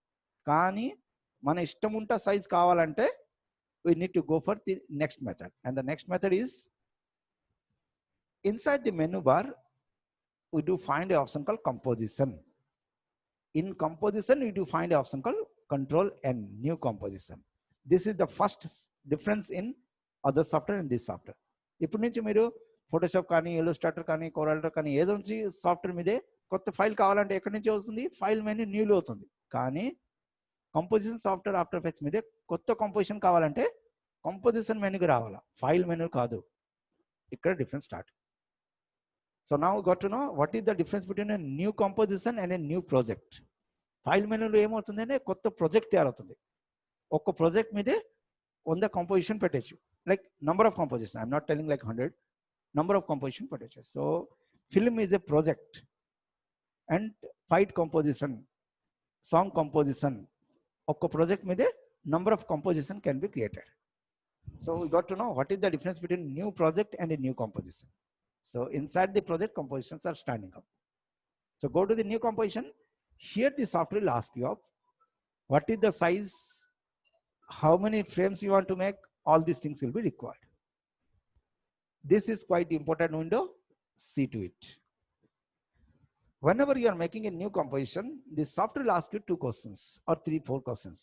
కానీ మన ఇష్టం ఉంటే సైజ్ కావాలంటే we need to go for the next method, and the next method is inside the menu bar we do find a option called composition. In composition we do find a option called control and new composition. This is the first difference in other software and this software. ఇప్పుడు నుంచి మీరు Photoshop కానీ Illustrator కానీ కోరల్డ్రా కానీ ఏదో నుంచి software మీదే కొత్త ఫైల్ కావాలంటే ఎక్కడి నుంచి వస్తుంది, ఫైల్ మెనూ న్యూలో అవుతుంది. కానీ కంపోజిషన్ సాఫ్ట్వేర్ ఆఫ్టర్ ఎఫెక్ట్స్ మీదే కొత్త కంపోజిషన్ కావాలంటే కంపోజిషన్ మెనూకి రావాలా, ఫైల్ మెనూ కాదు. ఇక్కడ difference start. So now gut to know what is the difference between a new composition and a new project. File మెనూలో ఏమవుతుంది అంటే కొత్త ప్రాజెక్ట్ తయారవుతుంది. ఒక్క ప్రాజెక్ట్ మీదే 100 కంపోజిషన్ పెట్టచ్చు. Like number of composition, I'm not telling like 100, number of composition పెట్టచ్చు. So film is a project and fight composition, song composition, ఒక్క ప్రాజెక్ట్ మీదే number of composition can be created. So we got to know what is the difference between new project and a new composition. So inside the project, compositions are standing up. So go to the new composition. Here the software will ask you what is the size, how many frames you want to make, all these things will be required. This is quite important window, see to it. Whenever you are making a new composition, the software will ask you 2 questions or 3, 4 questions.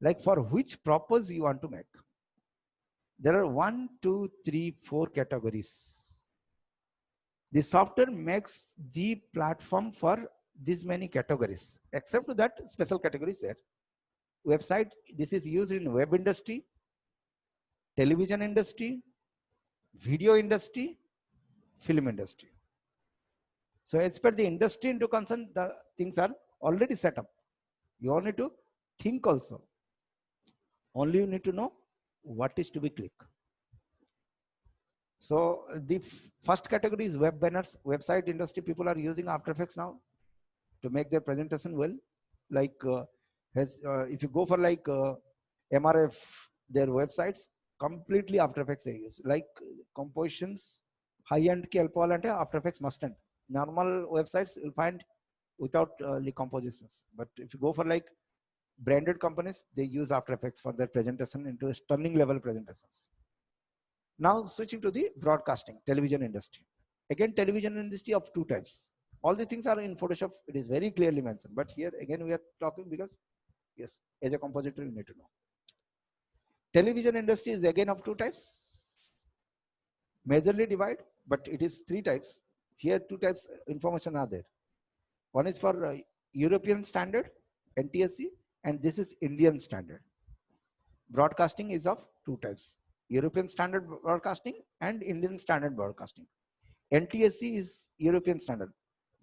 Like for which purpose you want to make. There are 1, 2, 3, 4 categories. The software makes the platform for these many categories. Except that special categories there. Website, this is used in web industry, television industry, video industry, film industry. So as per the industry into concern, the things are already set up. You only need to think also. Only you need to know what is to be clicked. So the first category is web banners. Website industry people are using After Effects now to make their presentation well. Like if you go for like MRF, their websites completely After Effects they use. Like compositions, high end ki helpalante After Effects must end. Normal websites you'll find without the compositions. But if you go for like branded companies, they use After Effects for their presentation into stunning level presentations. Now switching to the broadcasting, television industry. Again, television industry of 2 types. All the things are in Photoshop. It is very clearly mentioned. But here again we are talking because yes, as a compositor you need to know. Television industry is again of 2 types. Majorly divide, but it is 3 types. Here 2 types information are there. One is for European standard, NTSC, and this is Indian standard. Broadcasting is of 2 types. European standard broadcasting and Indian standard broadcasting. NTSC is European standard,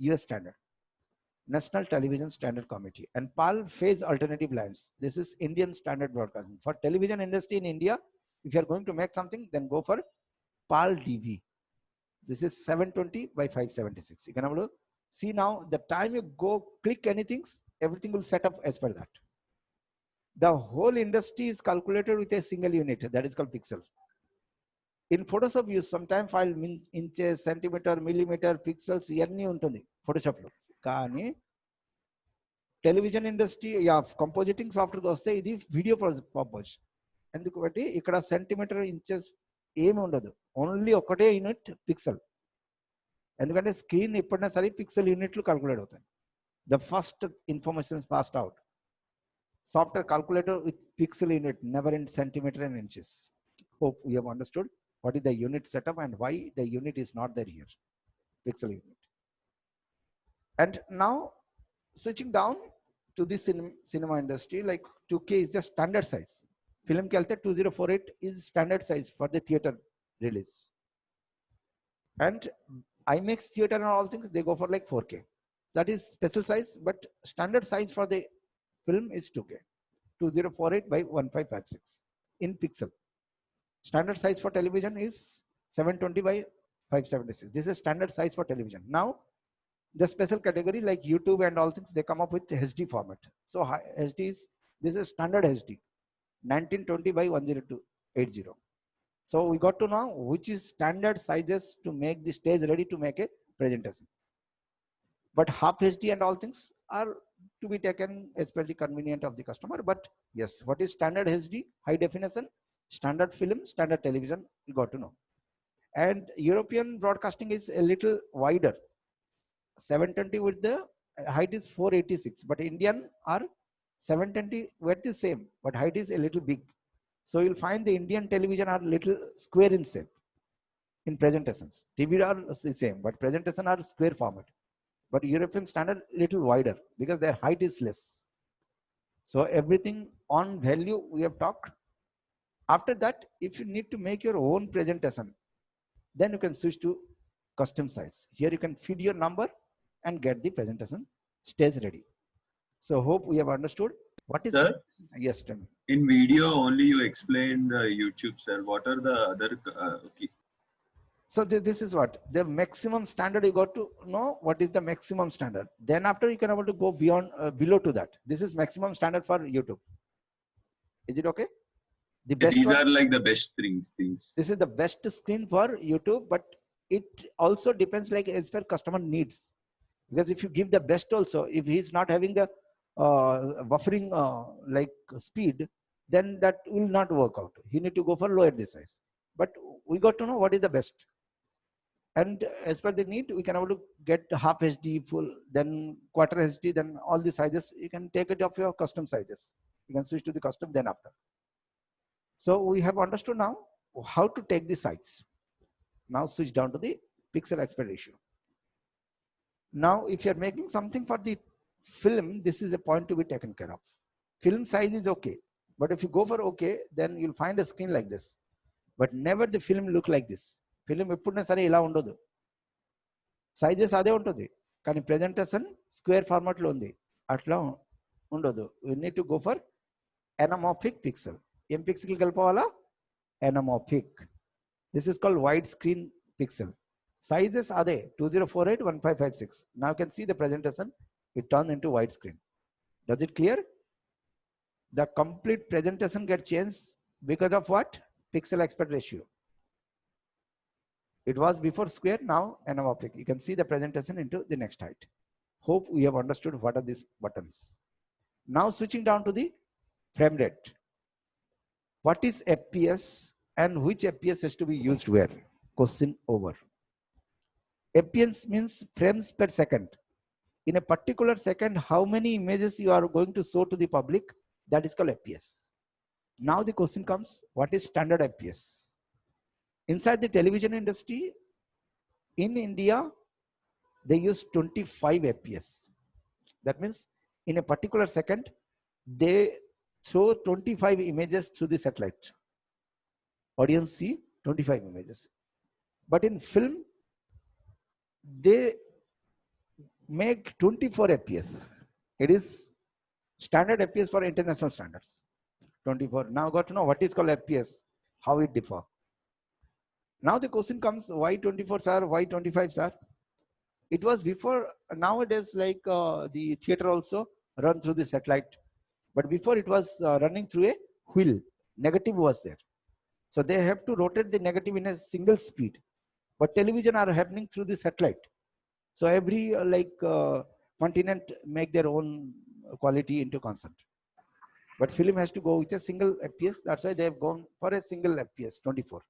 US standard, National Television Standard Committee, and PAL phase alternative lines. This is Indian standard broadcasting. For television industry in India, if you are going to make something, then go for PAL DV. This is 720 by 576. You can see now the time you go click anything, everything will set up as per that. The whole industry is calculated with a single unit that is called pixel. In Photoshop you sometimes file inches, centimeter, millimeter, pixels ఇవన్నీ ఉంటుంది Photoshop లో. కానీ television industry compositing software వస్తే ఇది video purpose. ఎందుకంటే ఇక్కడ centimetre, inches ఏమి ఉండదు, ఓన్లీ ఒకటే యూనిట్ పిక్సెల్. ఎందుకంటే స్క్రీన్ ఎప్పుడైనా సరే పిక్సెల్ యూనిట్లు క్యాల్కులేట్ అవుతాయి. The first information passed out. Software calculator with pixel unit, never in centimeter and inches. Hope we have understood what is the unit setup and why the unit is not there here, pixel unit. And now switching down to the cinema industry, like 2K is the standard size. Film ke halte 2048 is standard size for the theater release. And IMAX theater and all things, they go for like 4K. That is special size, but standard size for the film is 2K, 2048 by 1556 in pixel. Standard size for television is 720 by 576. This is standard size for television. Now the special category like YouTube and all things, they come up with HD format. So HD is, this is standard HD, 1920 by 1080. So we got to know which is standard sizes to make the stage ready to make a presentation. But half HD and all things are to be taken as per the convenience of the customer. But yes, what is standard HD, high definition, standard film, standard television, you got to know. And European broadcasting is a little wider. 720 with the height is 486, but Indian are 720 width is same, but height is a little big. So you'll find the Indian television are little square in shape in presentations. TV are the same, but presentation are square format. But European standard little wider because their height is less. So everything on value we have talked. After that, if you need to make your own presentation, then you can switch to custom size. Here you can feed your number and get the presentation stage ready. So hope we have understood what is. Sir? Yes, tell me. In video only you explained the YouTube, sir. What are the other key? So this is what the maximum standard. You got to know what is the maximum standard. Then after you can able to go beyond below to that. This is maximum standard for YouTube. Is it okay? The best These one, are like the best things. this is the best screen for YouTube, but it also depends like as per customer needs. Because if you give the best also, if he's not having the buffering like speed, then that will not work out. He need to go for lower the size. But we got to know what is the best. And as per the need, we can able to get half HD, full, then quarter HD, then all the sizes. You can take it of your custom sizes. You can switch to the custom then after. So we have understood now how to take the size. Now switch down to the pixel aspect ratio. Now, if you're making something for the film, this is a point to be taken care of. Film size is okay. But if you go for okay, then you'll find a screen like this. But never the film look like this. Film ఎప్పుడైనా సరే ఇలా ఉండదు. Sizes అదే ఉంటుంది. కానీ presentation square ఫార్మాట్లో ఉంది. అట్లా ఉండదు. We need to go for anamorphic pixel. ఏం pixel కలుపుకోవాలా? Anamorphic. This is called widescreen pixel. Sizes are there 2048 1556. Now you can see the presentation. It turned into widescreen. Does it clear? The complete presentation gets changed because of what? Pixel aspect ratio. It was before square, now anamorphic. You can see the presentation into the next height. Hope we have understood what are these buttons. Now switching down to the frame rate. What is FPS and which FPS has to be used where? Question over. FPS means frames per second. In a particular second, how many images you are going to show to the public? That is called FPS. Now the question comes, what is standard FPS? Inside the television industry, in India, they use 25 FPS. That means in a particular second, they throw 25 images through the satellite. Audience see 25 images. But in film, they make 24 FPS. It is standard FPS for international standards. 24. Now got to know what is called FPS, how it differ. Now the question comes, why 24 sir, why 25 sir? It was before, nowadays like the theater also run through the satellite. But before it was running through a wheel, negative was there. So they have to rotate the negative in a single speed. But television are happening through the satellite. So every continent make their own quality into constant. But film has to go with a single FPS. That's why they have gone for a single FPS, 24.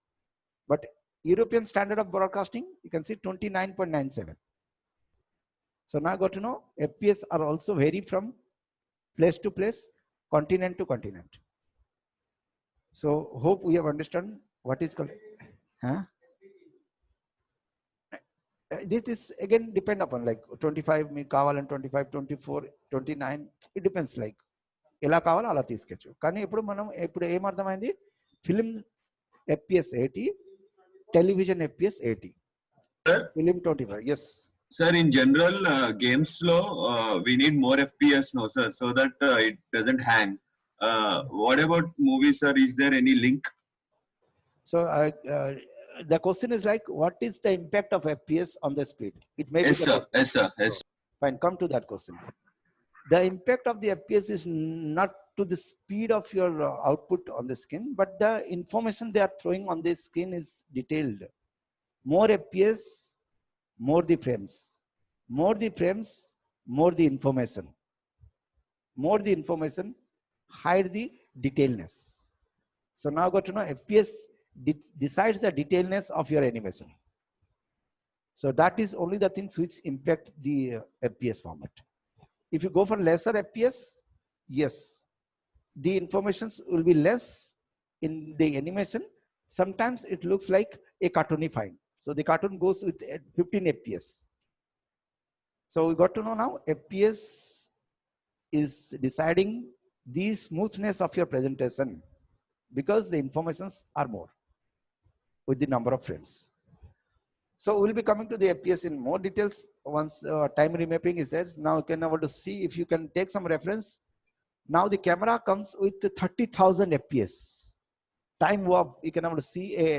But European standard of broadcasting, you can see 29.97. So now got to know FPS are also vary from place to place, continent to continent. So hope we have understood what is called. Huh? This is again depend upon like 25 మీ కావాలని 25 24 29 it depends like ఎలా కావాలో అలా తీసుకోవచ్చు. కానీ ఇప్పుడు మనం ఇప్పుడు ఏమర్థమైంది, film FPS 80, television FPS 80, Sir? film 25. Yes. Sir, in general, games slow, we need more FPS now, sir, so that it doesn't hang. What about movies, sir? Is there any link? So the question is like, what is the impact of FPS on the speed? It may Yes, be the sir. question. Yes, sir. Yes. Fine, come to that question. The impact of the FPS is not to the speed of your output on the screen, but the information they are throwing on the screen is detailed. More FPS, more the frames. more the frames, more the information. More the information, higher the detailness. So now got to know FPS decides the detailness of your animation. So that is only the things which impact the FPS format. If you go for lesser FPS, yes, the informations will be less in the animation. Sometimes it looks like a cartoony fine. So the cartoon goes with 15 FPS. So we got to know now FPS is deciding the smoothness of your presentation because the informations are more with the number of frames. So we'll be coming to the FPS in more details once time remapping is there. Now you can able to see if you can take some reference. Now the camera comes with 30,000 FPS. Time warp, you can able to see a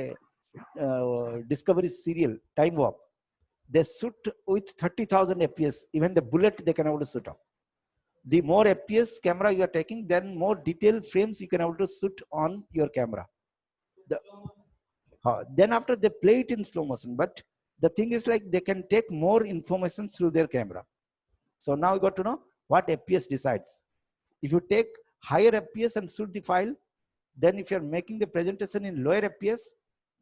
Discovery serial, time warp. They shoot with 30,000 FPS. Even the bullet they can able to shoot up. The more FPS camera you are taking, then more detailed frames you can able to shoot on your camera. Then after they play it in slow motion, but the thing is like they can take more information through their camera. So now you got to know what FPS decides. If you take higher FPS and shoot the file, then if you're making the presentation in lower FPS,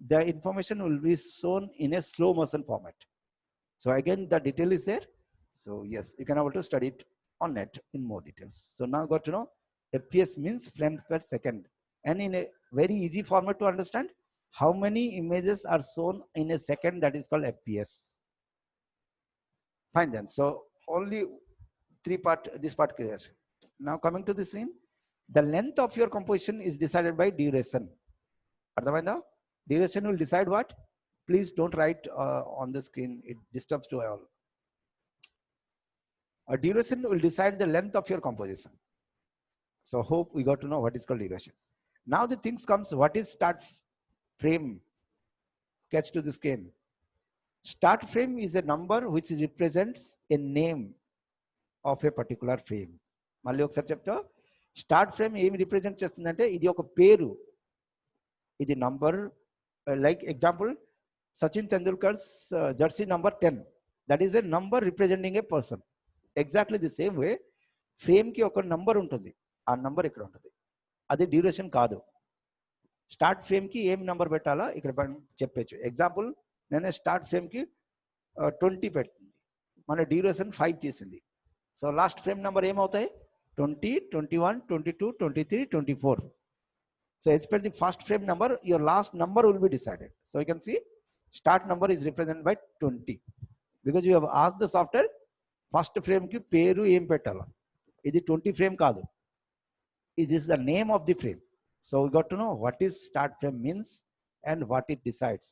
the information will be shown in a slow motion format. So again, the detail is there. So yes, you can able to study it on net in more details. So now got to know FPS means frames per second. And in a very easy format to understand, how many images are shown in a second, that is called FPS. Fine then. So only this part clear. Now coming to the scene, the length of your composition is decided by duration. Ardhamainda? Duration will decide what? Please don't write on the screen. It disturbs to all. A duration will decide the length of your composition. So hope we got to know what is called duration. Now the things comes, what is start frame? Catch to the screen. Start frame is a number which represents a name of a particular frame. మళ్ళీ ఒకసారి చెప్తా start frame ఏమి represent చేస్తుందంటే ఇది ఒక పేరు, ఇది number. Like example Sachin Tendulkar's jersey number 10, that is a number representing a person. Exactly the same way ఫ్రేమ్కి ఒక నంబర్ ఉంటుంది, ఆ నంబర్ ఇక్కడ ఉంటుంది, అది డ్యూరేషన్ కాదు. స్టార్ట్ ఫ్రేమ్కి ఏం నంబర్ పెట్టాలా ఇక్కడ చెప్పచ్చు. ఎగ్జాంపుల్ నేను స్టార్ట్ ఫ్రేమ్కి 20 పెట్టింది, మన డ్యూరేషన్ 5 చేసింది. సో లాస్ట్ ఫ్రేమ్ నెంబర్ ఏమవుతాయి? 20, 21, 22, 23, 24. So as per the first frame number, your last number will be decided. So you can see start number is represented by 20 because you have asked the software first frame ki peru em petala. Idi 20 frame kaadu. It is the name of the frame. So we got to know what is start frame means and what it decides.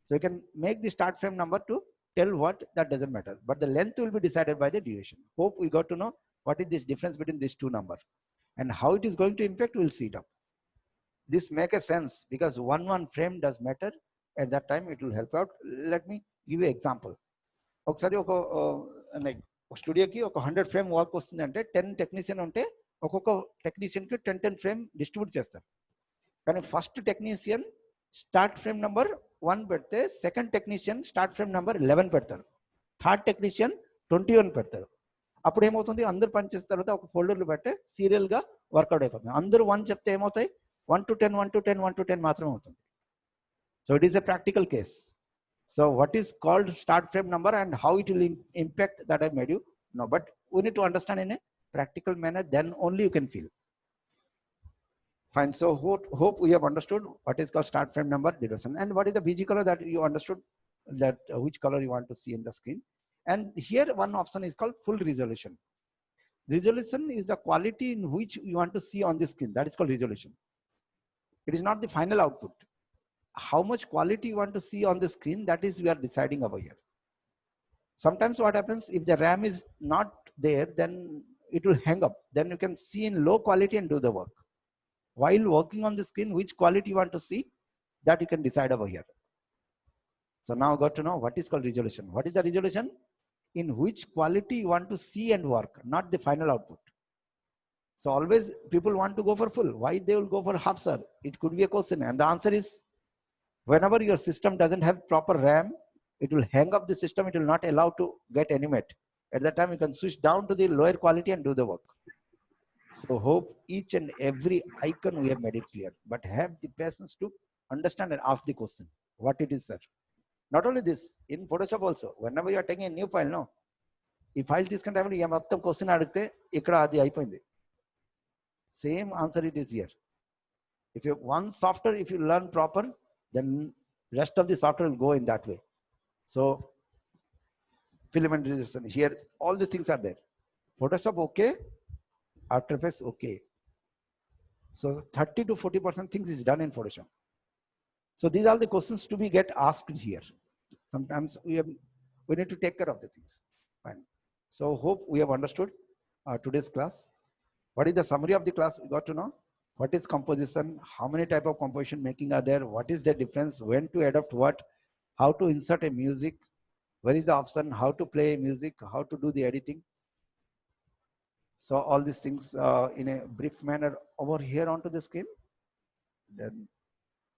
So you can make the start frame number to tell what, that doesn't matter, but the length will be decided by the duration. Hope we got to know what is this difference between these two numbers and how it is going to impact. We'll see it up. This make a sense because one frame does matter. At that time it will help out. Let me give you an example. ఒకసారి ఒక like స్టూడియోకి ఒక 100 frame work వస్తుంది అంటే 10 technician ఉంటే ఒక్కొక్క టెక్నీషియన్కి 10 frame distribute చేస్తారు. కానీ first technician start prime number 1 పెడితే second technician start prime number 11 పెడతారు, థర్డ్ టెక్నీషియన్ 21 పెడతారు. అప్పుడు ఏమవుతుంది, అందరు పని చేసిన తర్వాత ఒక ఫోల్డర్లు పెడితే సీరియల్గా వర్కౌట్ అయిపోతుంది. అందరూ 1 చెప్తే ఏమవుతాయి, 1 to 10, 1 to 10, 1 to 10 మాత్రమే అవుతుంది. So it is a practical case. So what is called start frame number and how it will impact, that I made you know, but we need to understand in a practical manner, then only you can feel. Fine. So hope we have understood what is called start frame number, duration, and what is the BG color, that you understood that which color you want to see in the screen. And here one option is called full resolution. Resolution is the quality in which you want to see on the screen. That is called resolution. It is not the final output. How much quality you want to see on the screen, that is we are deciding over here. Sometimes what happens, if the RAM is not there, then it will hang up. Then you can see in low quality and do the work. While working on the screen, which quality you want to see, that you can decide over here. So now got to know what is called resolution. What is the resolution? In which quality you want to see and work, not the final output. So always people want to go for full. Why they will go for half, sir? It could be a question. And the answer is, whenever your system doesn't have proper RAM, it will hang up the system. It will not allow to get animate. At that time, you can switch down to the lower quality and do the work. So hope each and every icon we have made it clear, but have the patience to understand and ask the question, what it is, sir. Not only this, in Photoshop also, whenever you are taking a new file, no, ఈ file తీసుకుంటే ఏ మొత్తం question అడిగితే ఇక్కడ అది అయిపోయింది. Same answer it is here. If you one software, if you learn proper, then rest of the software will go in that way. So filament resistance here, all the things are there. Photoshop okay, After Effects okay. So 30 to 40% things is done in Photoshop. So these are the questions to be get asked here. Sometimes we need to take care of the things. Fine. So hope we have understood today's class. What is the summary of the class? You got to know what is composition, how many type of composition making are there, what is the difference, when to adopt what, how to insert a music, where is the option, how to play music, how to do the editing. So all these things in a brief manner over here onto the screen. Then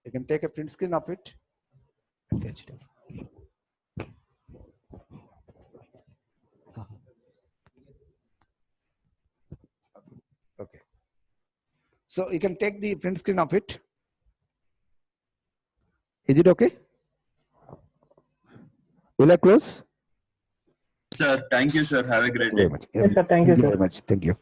you can take a print screen of it and catch it up. Okay. So you can take the print screen of it. Is it okay? Will I close? Sir, thank you, sir. Have a great day. Very much. Yes, sir. Thank you, sir. Very much. Thank you.